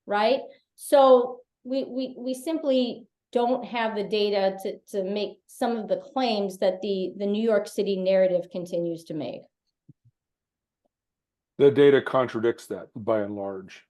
right? So we simply don't have the data to make some of the claims that the New York City narrative continues to make. The data contradicts that by and large.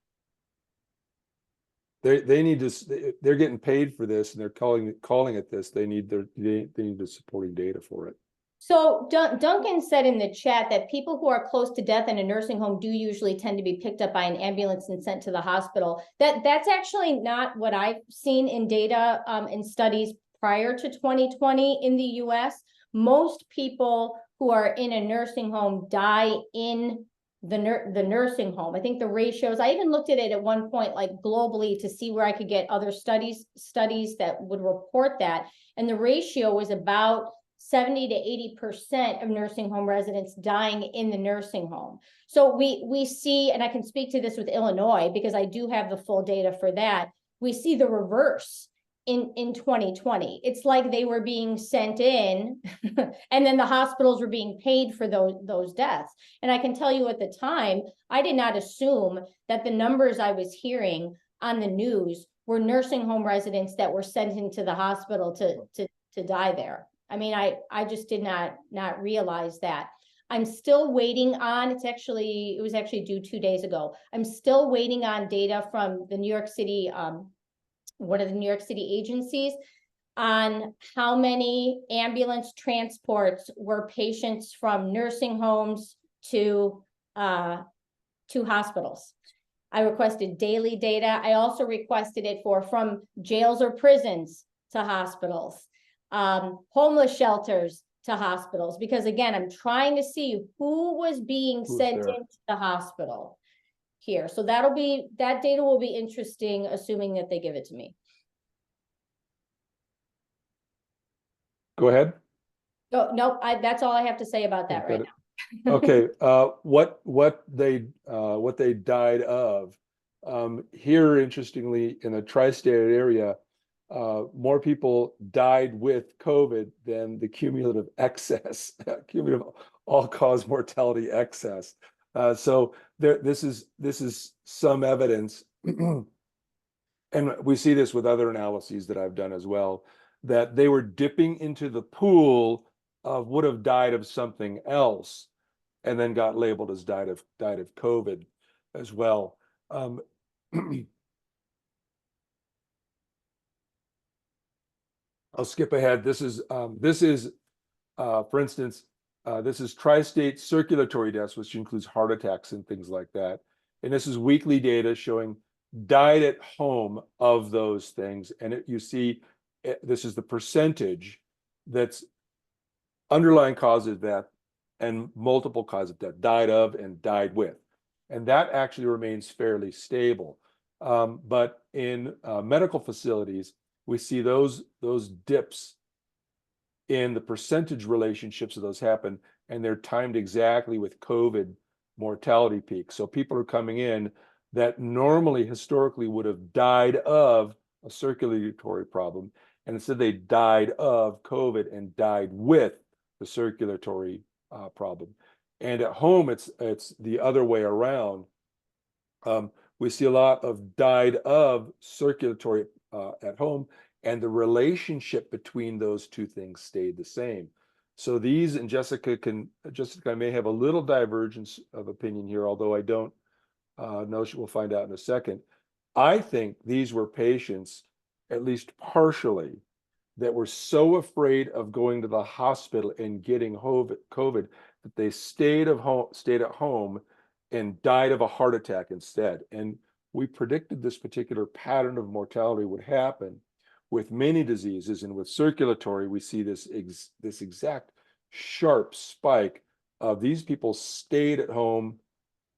They need to, they're getting paid for this and they're calling it this. They need the supporting data for it. So Duncan said in the chat that people who are close to death in a nursing home do usually tend to be picked up by an ambulance and sent to the hospital. That's actually not what I've seen in data in studies prior to 2020 in the US. Most people who are in a nursing home die in the nursing home. I think the ratios, I even looked at it at one point, like globally, to see where I could get other studies that would report that. And the ratio was about 70 to 80% of nursing home residents dying in the nursing home. So we see, and I can speak to this with Illinois because I do have the full data for that. We see the reverse in 2020. It's like they were being sent in and then the hospitals were being paid for those deaths. And I can tell you at the time, I did not assume that the numbers I was hearing on the news were nursing home residents that were sent into the hospital to die there. I mean, I just did not realize that. I'm still waiting on, it was actually due 2 days ago. I'm still waiting on data from the New York City, one of the New York City agencies on how many ambulance transports were patients from nursing homes to hospitals. I requested daily data. I also requested it from jails or prisons to hospitals, homeless shelters to hospitals, because again, I'm trying to see who was being sent into the hospital here. So that data will be interesting, assuming that they give it to me. Go ahead. Oh, no, that's all I have to say about that right now. Okay, what they died of. Here, interestingly, in the tri-state area, more people died with COVID than the cumulative excess, cumulative all-cause mortality excess. So this is some evidence, and we see this with other analyses that I've done as well, that they were dipping into the pool of would have died of something else, and then got labeled as died of COVID as well. I'll skip ahead. This is for instance, this is tri-state circulatory deaths, which includes heart attacks and things like that. And this is weekly data showing died at home of those things. And you see, this is the percentage that's underlying cause of death and multiple cause of death, died of and died with. And that actually remains fairly stable. But in medical facilities, we see those dips in the percentage relationships of those happen, and they're timed exactly with COVID mortality peaks. So people are coming in that normally historically would have died of a circulatory problem, and instead they died of COVID and died with the circulatory problem. And at home, it's the other way around. We see a lot of died of circulatory at home, and the relationship between those two things stayed the same. So these, and Jessica may have a little divergence of opinion here, although I don't know, she will find out in a second. I think these were patients, at least partially, that were so afraid of going to the hospital and getting COVID that they stayed at home and died of a heart attack instead. And we predicted this particular pattern of mortality would happen with many diseases, and with circulatory, we see this exact sharp spike of these people stayed at home,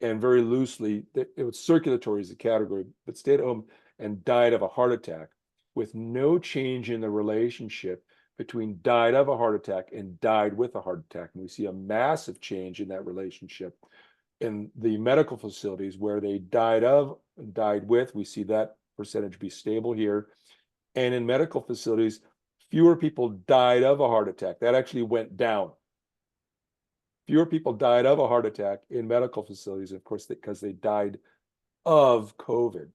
and very loosely, it was circulatory as a category, but stayed at home and died of a heart attack, with no change in the relationship between died of a heart attack and died with a heart attack. And we see a massive change in that relationship in the medical facilities where they died of and died with. We see that percentage be stable here. And in medical facilities, fewer people died of a heart attack. That actually went down. Fewer people died of a heart attack in medical facilities, of course, because they died of COVID.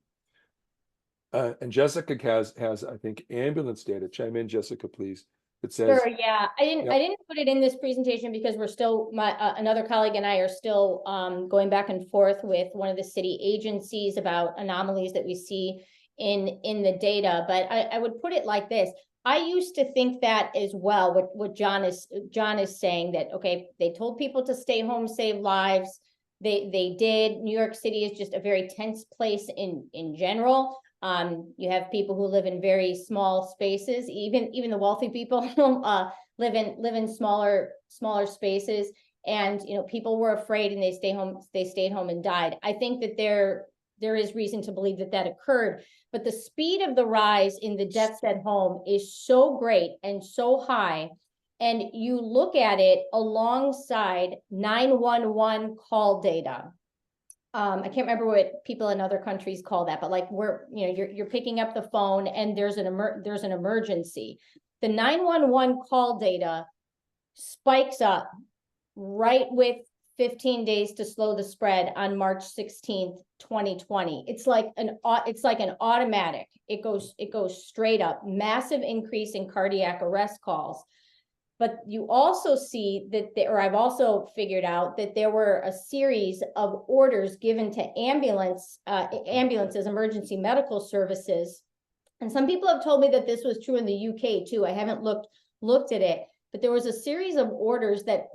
And Jessica has, I think, ambulance data. Chime in, Jessica, please. It says, Sure, yeah, Yep. I didn't put it in this presentation because we're still, another colleague and I are still, going back and forth with one of the city agencies about anomalies that we see in the data, but I would put it like this. I used to think that as well, what John is saying, that, okay, they told people to stay home, save lives. They did. New York City is just a very tense place in general. You have people who live in very small spaces, even the wealthy people live in smaller spaces. And, you know, people were afraid and they stayed home and died. I think that there is reason to believe that that occurred, but the speed of the rise in the deaths at home is so great and so high. And you look at it alongside 911 call data. I can't remember what people in other countries call that, but like you're picking up the phone and there's an emergency. The 911 call data spikes up right with 15 days to slow the spread on March 16th, 2020. It's like an automatic. It goes straight up. Massive increase in cardiac arrest calls. But you also see that or I've also figured out that there were a series of orders given to ambulances, emergency medical services. And some people have told me that this was true in the UK too. I haven't looked at it, but there was a series of orders that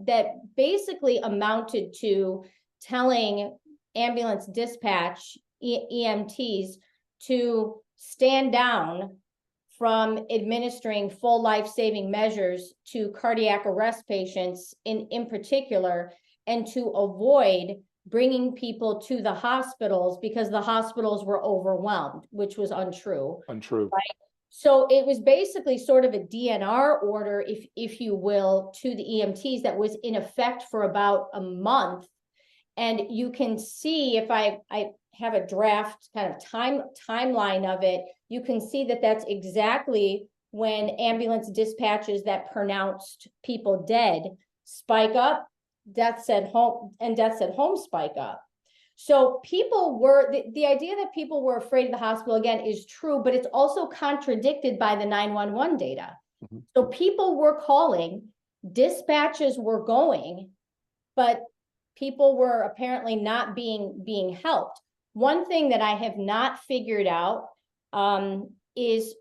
basically amounted to telling ambulance dispatch EMTs to stand down from administering full life-saving measures to cardiac arrest patients in particular, and to avoid bringing people to the hospitals because the hospitals were overwhelmed, which was untrue. untrue. Right? So it was basically sort of a DNR order, if you will, to the EMTs that was in effect for about a month. And you can see, if I have a draft kind of timeline of it, you can see that that's exactly when ambulance dispatches that pronounced people dead spike up, deaths at home spike up. So people were, the idea that people were afraid of the hospital again is true, but it's also contradicted by the 911 data. Mhm. So people were calling, dispatches were going, but people were apparently not being helped. One thing that I have not figured out is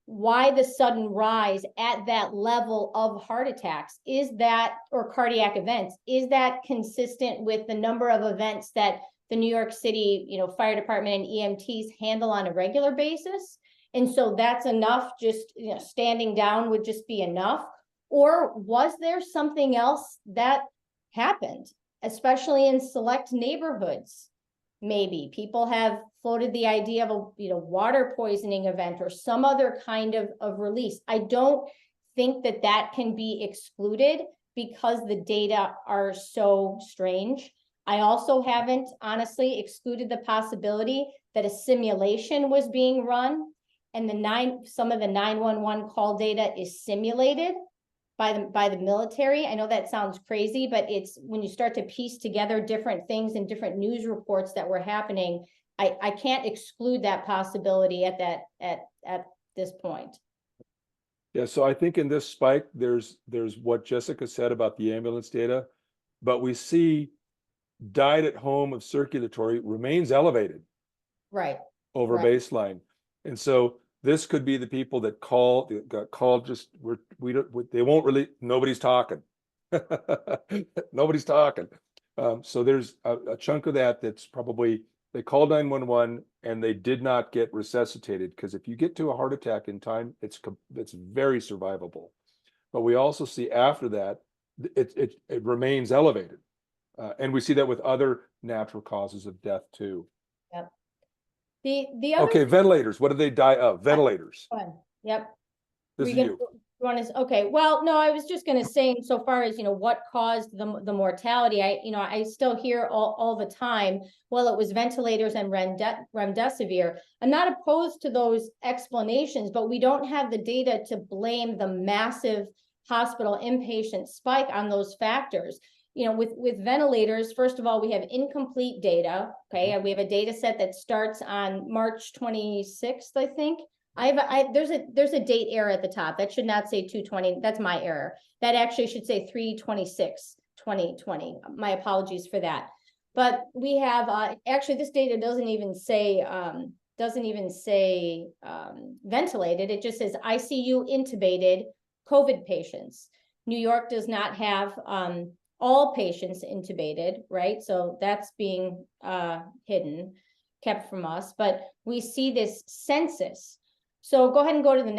why the sudden rise at that level of heart attacks. Is that, or cardiac events, is that consistent with the number of events that the New York City, fire department and EMTs handle on a regular basis? And so that's enough, just, standing down would just be enough? Or was there something else that happened, especially in select neighborhoods? Maybe people have floated the idea of a water poisoning event or some other kind of release. I don't think that can be excluded because the data are so strange. I also haven't honestly excluded the possibility that a simulation was being run and some of the 911 call data is simulated by the military. I know that sounds crazy, but it's when you start to piece together different things and different news reports that were happening, I can't exclude that possibility at this point. Yeah, so I think in this spike, there's what Jessica said about the ambulance data, but we see died at home of circulatory remains elevated Right. over Right. baseline. And so this could be the people that got called, just they won't really, nobody's talking. Nobody's talking. So there's a chunk of that's probably, they called 911 and they did not get resuscitated, because if you get to a heart attack in time, it's very survivable. But we also see after that, it remains elevated. And we see that with other natural causes of death too. Yep. The other Okay, ventilators. What did they die of? Ventilators. one. Yep. This is You you. want to, okay. Well, no, I was just going to say, so far as, what caused the mortality, I still hear all the time, well, it was ventilators and remdesivir. I'm not opposed to those explanations, but we don't have the data to blame the massive hospital inpatient spike on those factors. with ventilators, first of all, we have incomplete data. Okay, we have a data set that starts on March 26th, I think. There's a date error at the top. That should not say 2/20. That's my error. That actually should say 3/26/2020. My apologies for that. But we have actually this data doesn't even say ventilated. It just says ICU intubated COVID patients. New York does not have all patients intubated, right? So that's being kept from us. But we see this census. So go ahead and go to the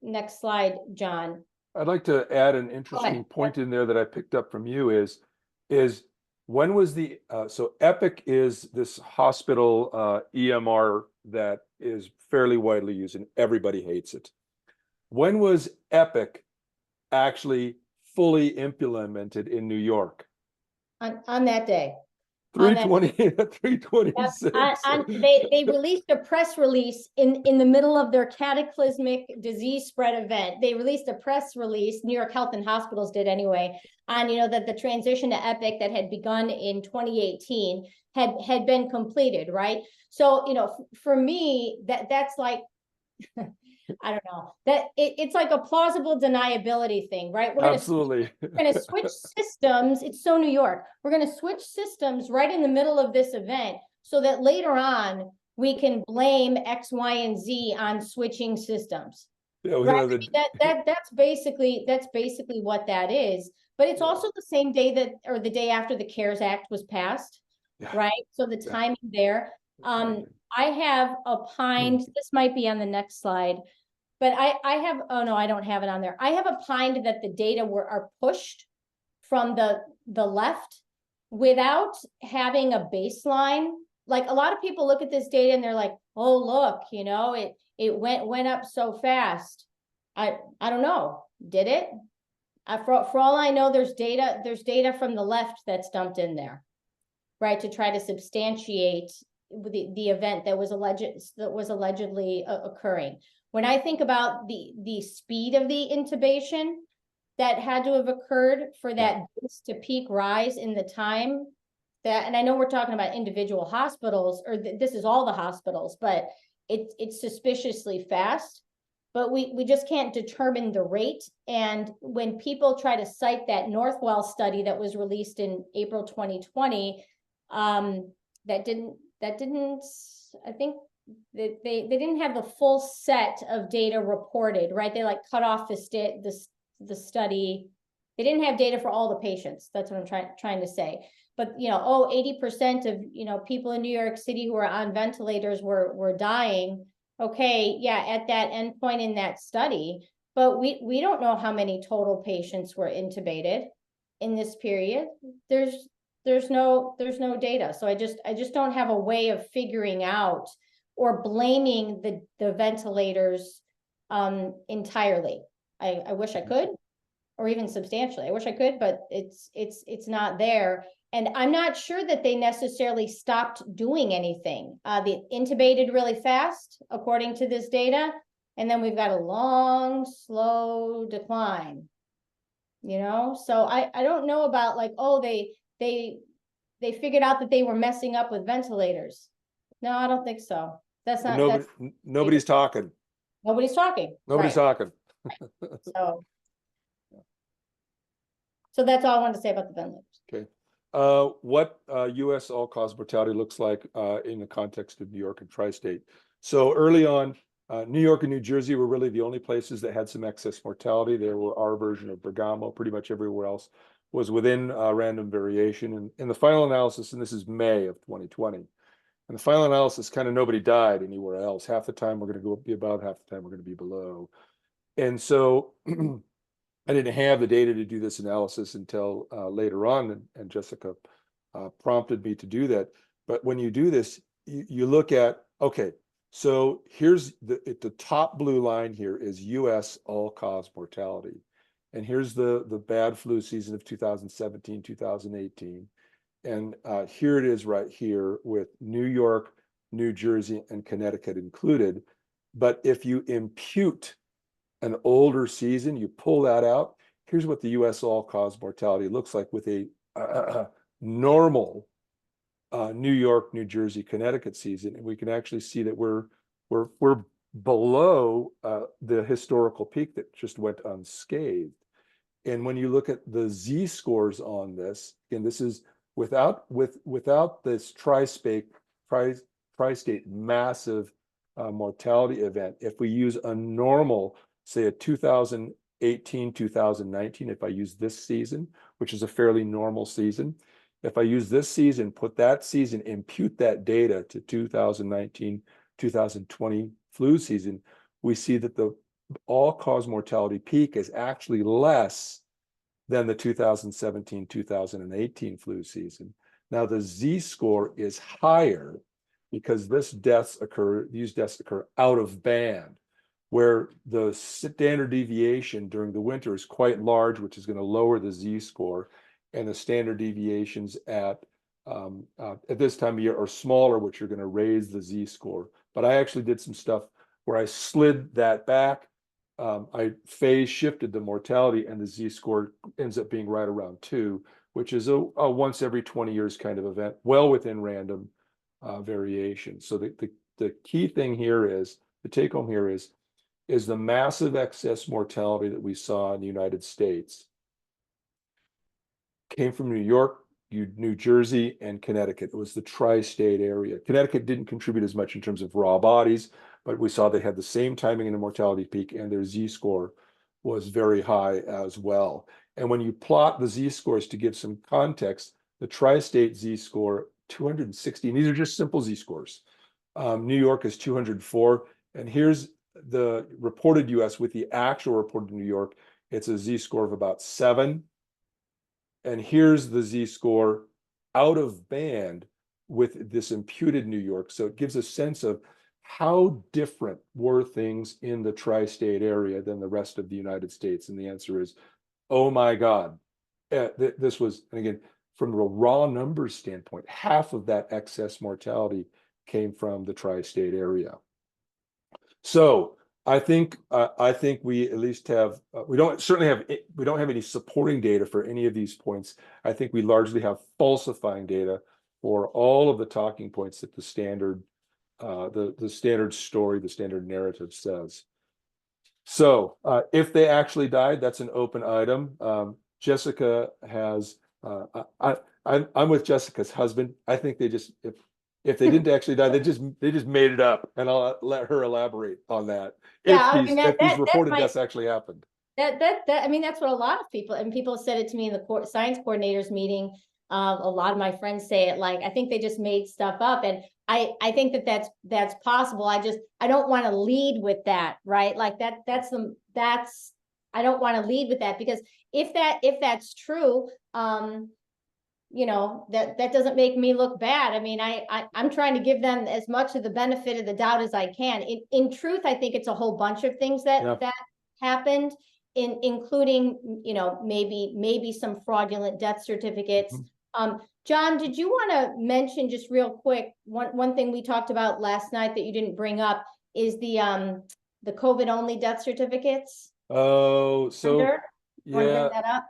next slide, John. I'd like to add an interesting point in there that I picked up from you is when was the so Epic is this hospital EMR that is fairly widely used and everybody hates it. When was Epic actually fully implemented in New York? On that day. 326. They released a press release in the middle of their cataclysmic disease spread event. They released a press release, New York Health and Hospitals did anyway, on that the transition to Epic that had begun in 2018 had been completed, right? So for me, that's like I don't know, that it's like a plausible deniability thing, right? Absolutely. We're going to switch systems. It's so New York. We're going to switch systems right in the middle of this event so that later on we can blame X, Y, and Z on switching systems. Yeah, right? That's basically what that is. But it's also the same day or the day after the CARES Act was passed, right? So the timing there. I have opined, this might be on the next slide, but I have, oh no, I don't have it on there. I have opined that the data are pushed from the left without having a baseline. Like a lot of people look at this data and they're like, oh, look, it went up so fast. I don't know, did it? For all I know, there's data from the left that's dumped in there, right? To try to substantiate the event that was allegedly occurring. When I think about the speed of the intubation that had to have occurred for that base to peak rise in the time that, and I know we're talking about individual hospitals, or this is all the hospitals, but it's suspiciously fast. But we just can't determine the rate. And when people try to cite that Northwell study that was released in April 2020, that didn't, I think that they didn't have the full set of data reported, right? They like cut off the study. They didn't have data for all the patients. That's what I'm trying to say. But 80% of people in New York City who are on ventilators were dying. Okay, yeah, at that endpoint in that study, but we don't know how many total patients were intubated in this period. There's no data. So I just don't have a way of figuring out or blaming the ventilators entirely. I wish I could, or even substantially. I wish I could, but it's not there. And I'm not sure that they necessarily stopped doing anything. They intubated really fast, according to this data. And then we've got a long, slow decline, So I don't know about like, oh, they figured out that they were messing up with ventilators. No, I don't think so. That's not, nobody's talking. Nobody's talking. Nobody's talking. So that's all I wanted to say about the ventilators. Okay. What U.S. all-cause mortality looks like in the context of New York and tri-state. So early on, New York and New Jersey were really the only places that had some excess mortality. There were our version of Bergamo. Pretty much everywhere else was within random variation. And in the final analysis, and this is May of 2020, and the final analysis, kind of nobody died anywhere else. Half the time we're going to be above, half the time we're going to be below. And so I didn't have the data to do this analysis until later on, and Jessica prompted me to do that. But when you do this, you look at, okay, so here's the top blue line here is US all-cause mortality. And here's the bad flu season of 2017, 2018. And here it is right here with New York, New Jersey, and Connecticut included. But if you impute an older season, you pull that out, here's what the US all-cause mortality looks like with a normal New York, New Jersey, Connecticut season, and we can actually see that we're below the historical peak that just went unscathed. And when you look at the z-scores on this, and this is without this tri-state massive mortality event, if we use a normal, say a 2018, 2019, if I use this season, which is a fairly normal season, if I use this season, put that season, impute that data to 2019, 2020 flu season, we see that the all-cause mortality peak is actually less than the 2017, 2018 flu season. Now the z-score is higher because these deaths occur out of band, where the standard deviation during the winter is quite large, which is going to lower the z-score, and the standard deviations at this time of year are smaller, which are going to raise the z-score. But I actually did some stuff where I slid that back. I phase shifted the mortality, and the z-score ends up being right around 2, which is a once every 20 years kind of event, well within random variation. So the key thing here is, the take home here is the massive excess mortality that we saw in the United States came from New York, New Jersey, and Connecticut. It was the tri-state area. Connecticut didn't contribute as much in terms of raw bodies, but we saw they had the same timing in the mortality peak, and their z-score was very high as well. And when you plot the z-scores to give some context, the tri-state z-score 260, and these are just simple z-scores. New York is 204, and here's the reported US with the actual reported New York. It's a z-score of about 7. And here's the z-score out of band with this imputed New York. So it gives a sense of how different were things in the tri-state area than the rest of the United States. And the answer is, oh my God. This was, and again, from a raw numbers standpoint, half of that excess mortality came from the tri-state area. So I think we at least have we don't have any supporting data for any of these points. I think we largely have falsifying data for all of the talking points that the standard the standard story, the standard narrative says. So if they actually died, that's an open item. Jessica has I'm with Jessica's husband. I think they just if they didn't actually die, they just made it up, and I'll let her elaborate on that. Yeah, If these reported deaths actually happened. I mean, that's what a lot of people said it to me in the science coordinators meeting. A lot of my friends say it, like, I think they just made stuff up, and I think that's possible. I don't want to lead with that, right? Like that's I don't want to lead with that, because if that's true, you know, that doesn't make me look bad. I mean, I'm trying to give them as much of the benefit of the doubt as I can. In truth, I think it's a whole bunch of things that happened, including, you know, maybe some fraudulent death certificates. John, did you want to mention just real quick, one thing we talked about last night that you didn't bring up is the COVID only death certificates? Oh, so yeah. Want to bring that up?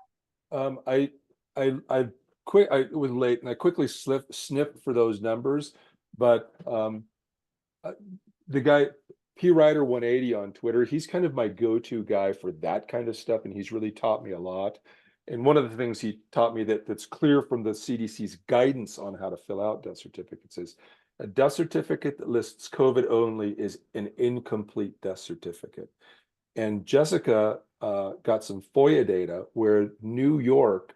It was late, and I quickly sniffed for those numbers, but the guy P Rider 180 on Twitter, he's kind of my go-to guy for that kind of stuff, and he's really taught me a lot. And one of the things he taught me that's clear from the CDC's guidance on how to fill out death certificates is a death certificate that lists COVID only is an incomplete death certificate. And Jessica got some FOIA data where New York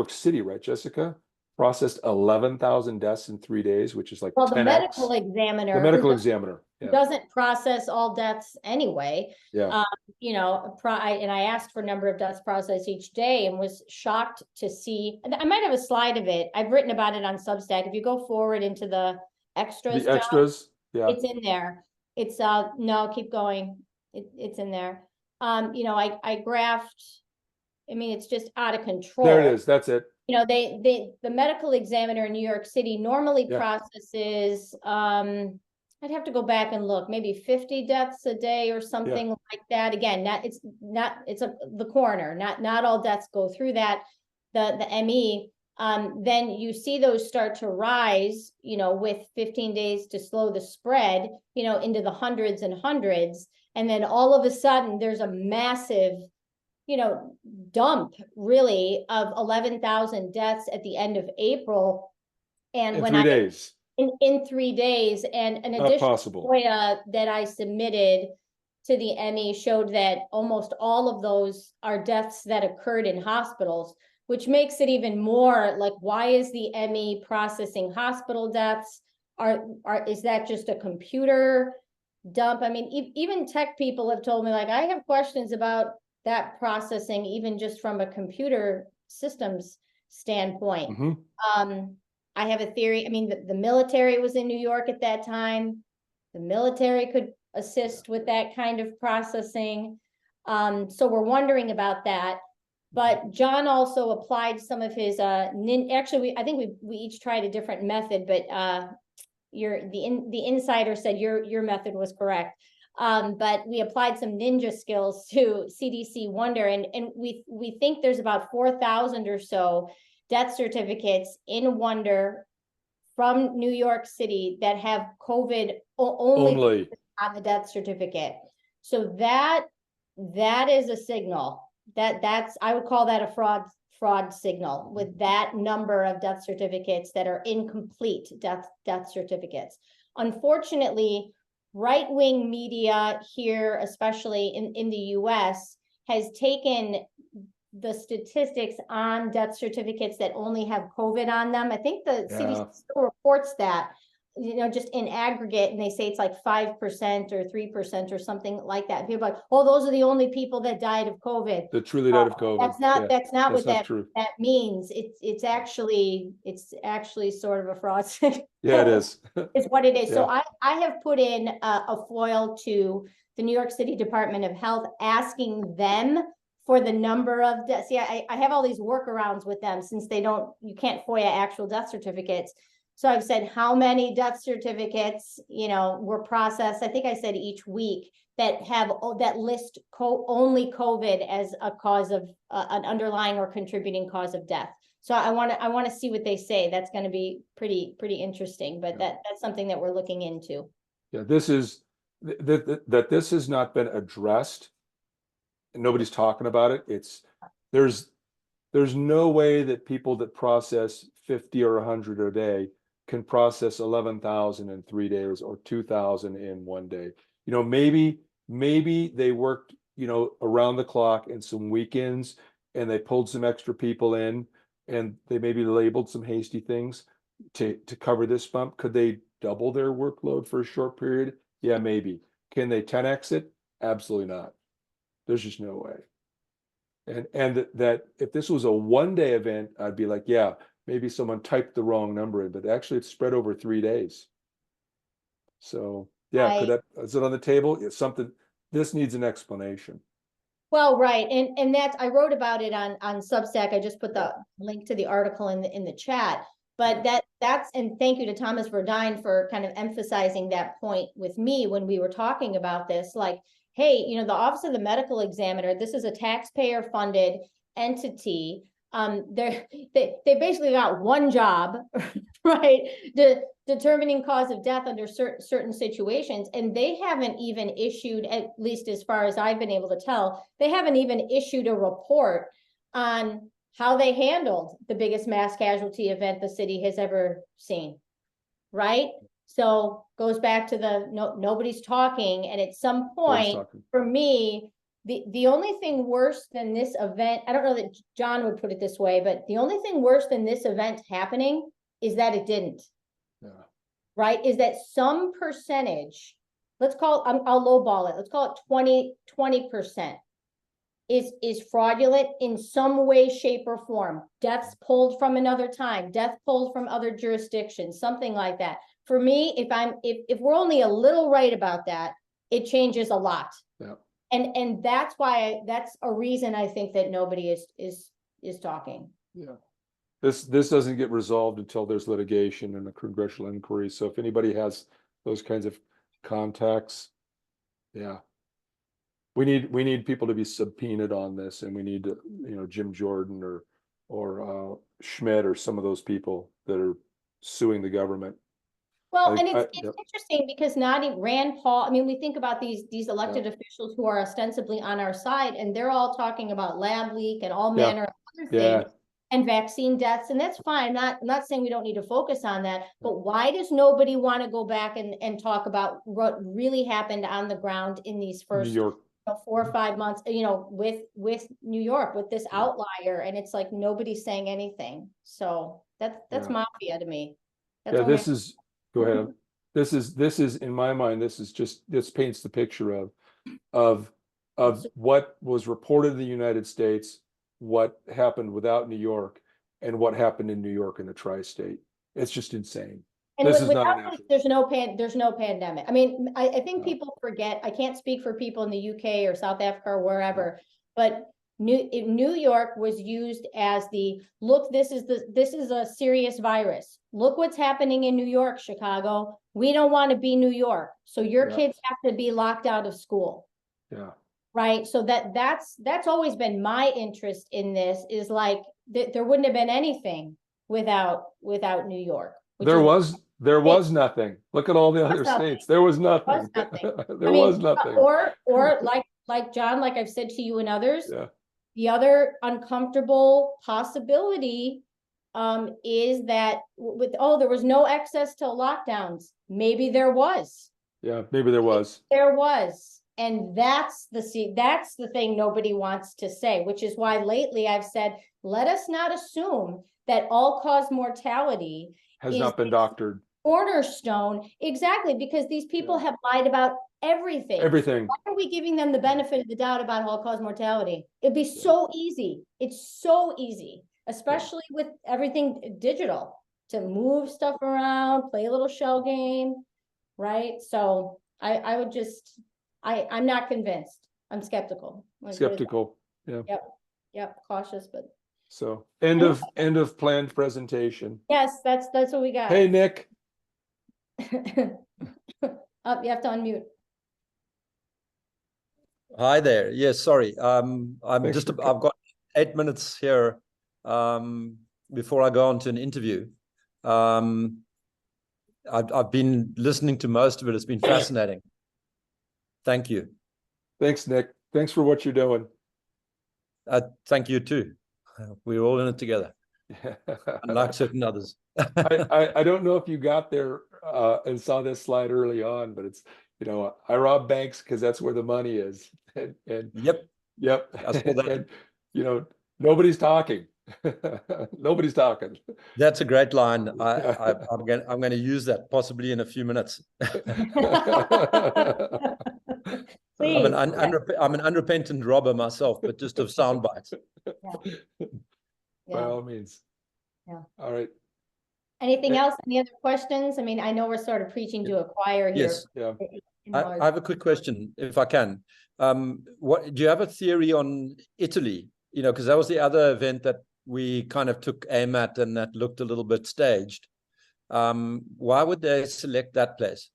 City, right, Jessica, processed 11,000 deaths in 3 days, which is like 10x. The medical examiner. The medical examiner doesn't process all deaths anyway. Yeah. You know, and I asked for a number of deaths processed each day and was shocked to see. I might have a slide of it. I've written about it on Substack. If you go forward into the extras, yeah, it's in there. It's no, keep going. It's in there. You know, I graphed. I mean, it's just out of control. There it is. That's it. You know, the medical examiner in New York City normally processes, I'd have to go back and look, maybe 50 deaths a day or something like that. Again, the coroner, not all deaths go through that. The ME, then you see those start to rise, with 15 days to slow the spread, into the hundreds and hundreds. And then all of a sudden there's a massive, dump really of 11,000 deaths at the end of April. And In when 3 days, in 3 days, and an not additional possible. FOIA that I submitted to the ME showed that almost all of those are deaths that occurred in hospitals, which makes it even more like, why is the ME processing hospital deaths? Is that just a computer dump? I mean, even tech people have told me, like, I have questions about that processing, even just from a computer systems standpoint. I have a theory. I mean, the military was in New York at that time. The military could assist with that kind of processing. So we're wondering about that. But John also applied some of his actually, I think we each tried a different method, but the insider said your method was correct. But we applied some ninja skills to CDC Wonder, and we think there's about 4,000 or so death certificates in Wonder from New York City that have COVID only on the death certificate. So that is a signal that's I would call that a fraud signal, with that number of death certificates that are incomplete death certificates. Unfortunately, right-wing media here, especially in the US, has taken the statistics on death certificates that only have COVID on them. I think the CDC still reports that, just in aggregate, and they say it's like 5% or 3% or something like that. People are like, oh, those are the only people that died of COVID. That truly died of COVID. That's not what that means. It's actually sort of a fraud. Yeah, it is. It's what it is. So I have put in a FOIL to the New York City Department of Health, asking them for the number of deaths. See, I have all these workarounds with them, since you can't FOIA actual death certificates. So I've said how many death certificates, were processed. I think I said each week that list only COVID as a cause of an underlying or contributing cause of death. So I want to see what they say. That's going to be pretty interesting, but that's something that we're looking into. Yeah, this is that this has not been addressed. Nobody's talking about it. There's no way that people that process 50 or 100 a day can process 11,000 in 3 days or 2,000 in 1 day. Maybe they worked, around the clock and some weekends, and they pulled some extra people in, and they maybe labeled some hasty things to cover this bump. Could they double their workload for a short period? Yeah, maybe. Can they 10x it? Absolutely not. There's just no way. And that if this was a 1-day event, I'd be like, yeah, maybe someone typed the wrong number in, but actually it's spread over 3 days. So yeah, is it on the table? It's something, this needs an explanation. Well, right. And that's, I wrote about it on Substack. I just put the link to the article in the chat, but and thank you to Thomas Verdine for kind of emphasizing that point with me when we were talking about this. Like, hey, the Office of the Medical Examiner, this is a taxpayer funded entity. They basically got one job, right? Determining cause of death under certain situations. And they haven't even issued, at least as far as I've been able to tell, they haven't even issued a report on how they handled the biggest mass casualty event the city has ever seen, right? So goes back to nobody's talking. And at some point, for me, the only thing worse than this event, I don't know that John would put it this way, but the only thing worse than this event happening is that it didn't. Yeah. Right? Is that some percentage, I'll lowball it, let's call it 20% is fraudulent in some way, shape, or form. Deaths pulled from another time, death pulled from other jurisdictions, something like that. For me, if we're only a little right about that, it changes a lot. Yeah. And that's why, that's a reason I think that nobody is talking. Yeah. This doesn't get resolved until there's litigation and a congressional inquiry. So if anybody has those kinds of contacts, yeah, we need people to be subpoenaed on this, and we need to, Jim Jordan or Schmidt or some of those people that are suing the government. Well, and Yep. it's interesting because not even Rand Paul, I mean, we think about these elected officials who are ostensibly on our side, and they're all talking about lab leak and all manner of other things and vaccine deaths, and that's fine. I'm not saying we don't need to focus on that, but why does nobody want to go back and talk about what really happened on the ground in these first New York. 4 or 5 months, with New York, with this outlier, and it's like nobody's saying anything. So that's mafia to me. That's this is, go ahead. This is in my mind, this paints the picture of what was reported in the United States, what happened without New York, and what happened in New York in the tri-state. It's just insane. And this is not this, there's no pandemic. I mean, I think people forget, I can't speak for people in the UK or South Africa or wherever, but New York was used as the look, this is a serious virus. Look what's happening in New York, Chicago. We don't want to be New York. So your kids have to be locked out of school. Yeah. Right. So that's always been my interest in this, is like there wouldn't have been anything without New York. There was nothing. Look at all the other states. There was nothing. There was nothing. Or like John, like I've said to you and others, the other uncomfortable possibility is that there was no access to lockdowns. Maybe there was. Yeah, maybe there was. There was. And that's the thing nobody wants to say, which is why lately I've said, let us not assume that all-cause mortality has not been doctored. Cornerstone, exactly, because these people have lied about everything. Why are we giving them the benefit of the doubt about all-cause mortality? It'd be so easy. It's so easy, especially with everything digital, to move stuff around, play a little shell game, right? So I would just, I'm not convinced. I'm skeptical. Skeptical. Yeah. Yep. Cautious, but. So end of planned presentation. Yes, that's what we got. Hey, Nick. Oh, you have to unmute. Hi there. Yes, sorry. I've got 8 minutes here before I go on to an interview. I've been listening to most of it. It's been fascinating. Thank you. Thanks, Nick. Thanks for what you're doing. Thank you too. We're all in it together, unlike certain others. I don't know if you got there and saw this slide early on, but it's, I rob banks because that's where the money is. And Yep. I saw that. And, nobody's talking. Nobody's talking. That's a great line. I'm going to use that possibly in a few minutes. I'm an unrepentant robber myself, but just of sound bites. By all means. Yeah. All right. Anything else? Any other questions? I mean, I know we're sort of preaching to a choir here. Yes. Yeah. I have a quick question, if I can. What do you have a theory on Italy? Because that was the other event that we kind of took aim at, and that looked a little bit staged. Why would they select that place?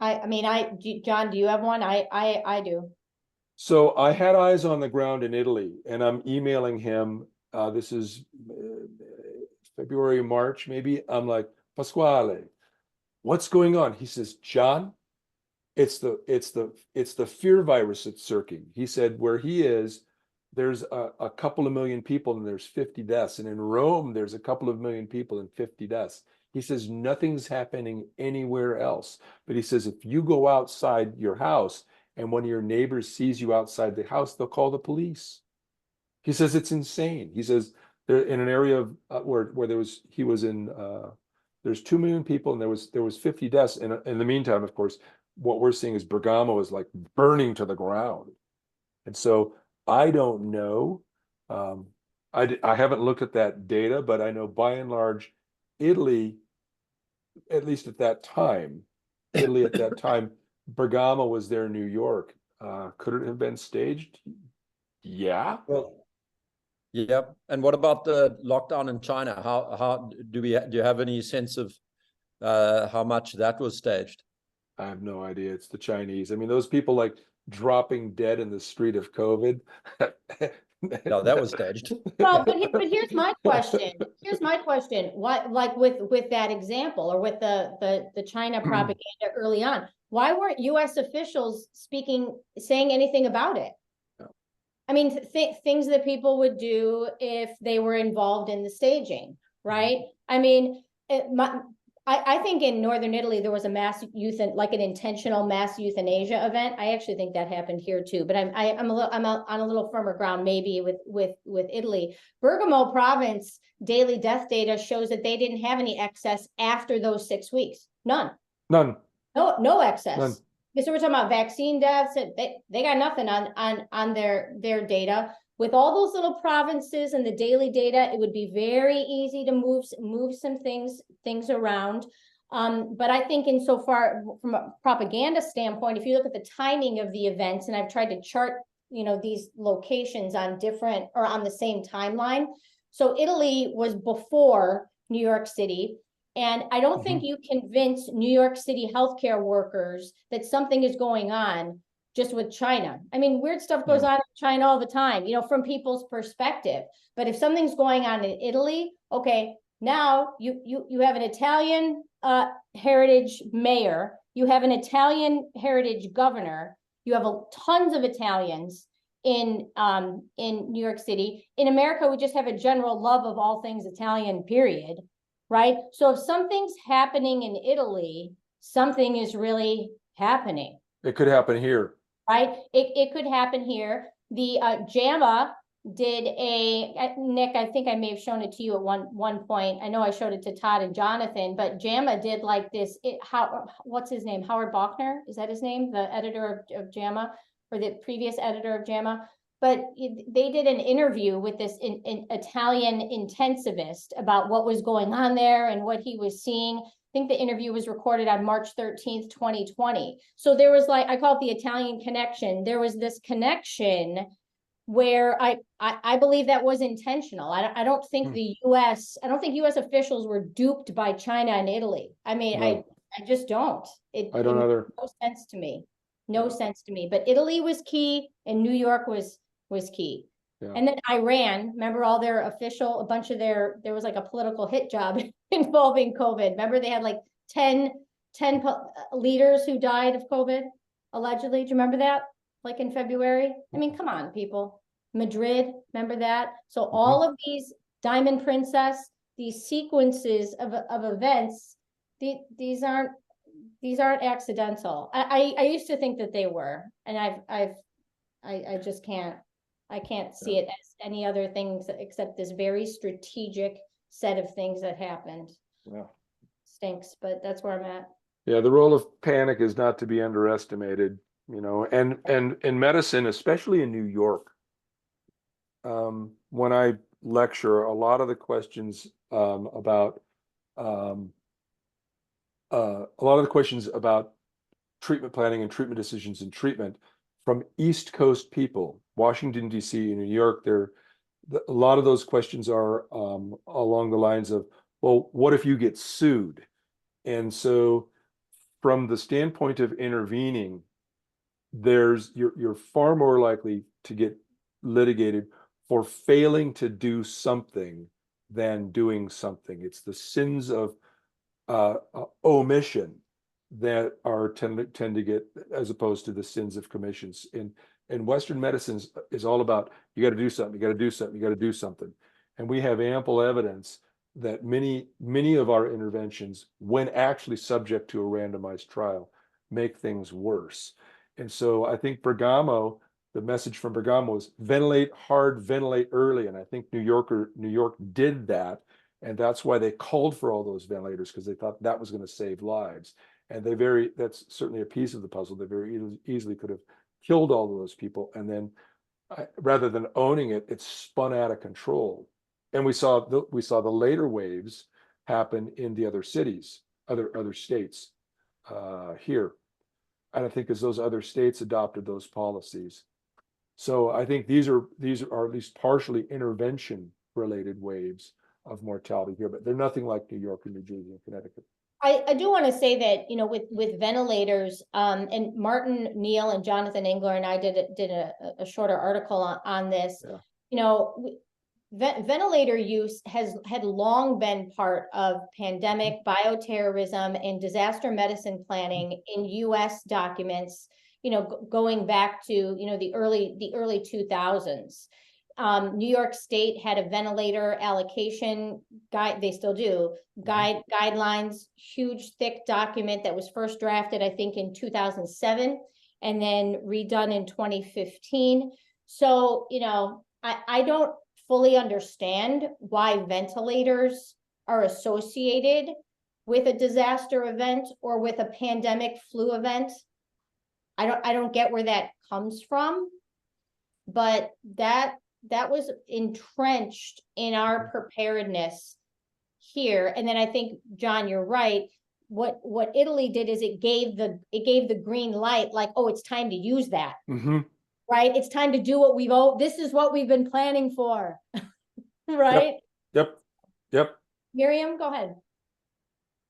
John, do you have one? I do. So I had eyes on the ground in Italy, and I'm emailing him. This is February, March, maybe. I'm like, Pasquale, what's going on? He says, John, it's the fear virus that's circling. He said where he is, there's a couple of million people and there's 50 deaths. And in Rome, there's a couple of million people and 50 deaths. He says nothing's happening anywhere else. But he says if you go outside your house and one of your neighbors sees you outside the house, they'll call the police. He says it's insane. He says they're in an area of where there's 2 million people and there was 50 deaths. And in the meantime, of course, what we're seeing is Bergamo is like burning to the ground. And so I don't know. I haven't looked at that data, but I know by and large, Italy, at least at that time, Bergamo was their New York. Could it have been staged? Yeah. Well, yeah. And what about the lockdown in China? How do you have any sense of how much that was staged? I have no idea. It's the Chinese. I mean, those people, like dropping dead in the street of COVID. No, that was staged. Well, but here's my question. Here's my question. Why, like with that example, or with the China propaganda early on, why weren't U.S. officials saying anything about it? No. I mean, things that people would do if they were involved in the staging, right? I mean, I think in Northern Italy, there was a mass like an intentional mass euthanasia event. I actually think that happened here too, but I'm on a little firmer ground, maybe with Italy. Bergamo province daily death data shows that they didn't have any excess after those 6 weeks. None. No excess. None. So we're talking about vaccine deaths. They got nothing on their data. With all those little provinces and the daily data, it would be very easy to move some things around. But I think insofar from a propaganda standpoint, if you look at the timing of the events, and I've tried to chart, these locations on different or on the same timeline. So Italy was before New York City. And I don't think you convince New York City healthcare workers that something is going on just with China. I mean, weird stuff goes on in China all the time, from people's perspective. But if something's going on in Italy, okay, now you have an Italian heritage mayor, you have an Italian heritage governor, you have tons of Italians in New York City. In America, we just have a general love of all things Italian, period, right? So if something's happening in Italy, something is really happening. It could happen here. Right? It could happen here. The JAMA did Nick, I think I may have shown it to you at one point. I know I showed it to Todd and Jonathan, but JAMA did like this, what's his name? Howard Bauchner, is that his name? The editor of JAMA, or the previous editor of JAMA. But they did an interview with this Italian intensivist about what was going on there and what he was seeing. I think the interview was recorded on March 13th, 2020. So there was, like, I call it the Italian connection. There was this connection where I believe that was intentional. I don't think I don't think US officials were duped by China and Italy. I mean, No. I just don't. I don't either. No sense to me. No sense to me. But Italy was key and New York was key. Yeah. And then Iran, remember all their a bunch of there was like a political hit job involving COVID. Remember they had like 10 leaders who died of COVID, allegedly. Do you remember that? Like in February? I mean, come on, people. Madrid, remember that? So all of these Diamond Princess, these sequences of events, these aren't accidental. I used to think that they were, and I just can't. I can't see it as any other things except this very strategic set of things that happened. Yeah. Stinks, but that's where I'm at. Yeah, the role of panic is not to be underestimated, and in medicine, especially in New York. When I lecture, a lot of the questions about treatment planning and treatment decisions and treatment from East Coast people, Washington, D.C., and New York, a lot of those questions are along the lines of, well, what if you get sued? And so from the standpoint of intervening, you're far more likely to get litigated for failing to do something than doing something. It's the sins of omission that tend to get, as opposed to the sins of commissions. In Western medicine is all about, you got to do something, you got to do something, you got to do something. And we have ample evidence that many of our interventions, when actually subject to a randomized trial, make things worse. And so I think the message from Bergamo was ventilate hard, ventilate early. And I think New York did that. And that's why they called for all those ventilators, because they thought that was going to save lives. And that's certainly a piece of the puzzle. They very easily could have killed all of those people. And then rather than owning it, it spun out of control. And we saw the later waves happen in the other cities, other states here. And I think as those other states adopted those policies. So I think these are at least partially intervention related waves of mortality here, but they're nothing like New York and New Jersey and Connecticut. I do want to say that, you know, with ventilators, and Martin Neal and Jonathan Engler and I did a shorter article on this. Yeah. You know, ventilator use had long been part of pandemic, bioterrorism, and disaster medicine planning in U.S. documents, you know, going back to, you know, the early 2000s. New York State had a ventilator allocation guide, they still do, guidelines, huge thick document that was first drafted, I think, in 2007 and then redone in 2015. So, you know, I don't fully understand why ventilators are associated with a disaster event or with a pandemic flu event. I don't get where that comes from, but that was entrenched in our preparedness here. And then I think, John, you're right. What Italy did is it gave the green light, like, oh, it's time to use that. Right? It's time to do what this is what we've been planning for. Right? Yep. Miriam, go ahead.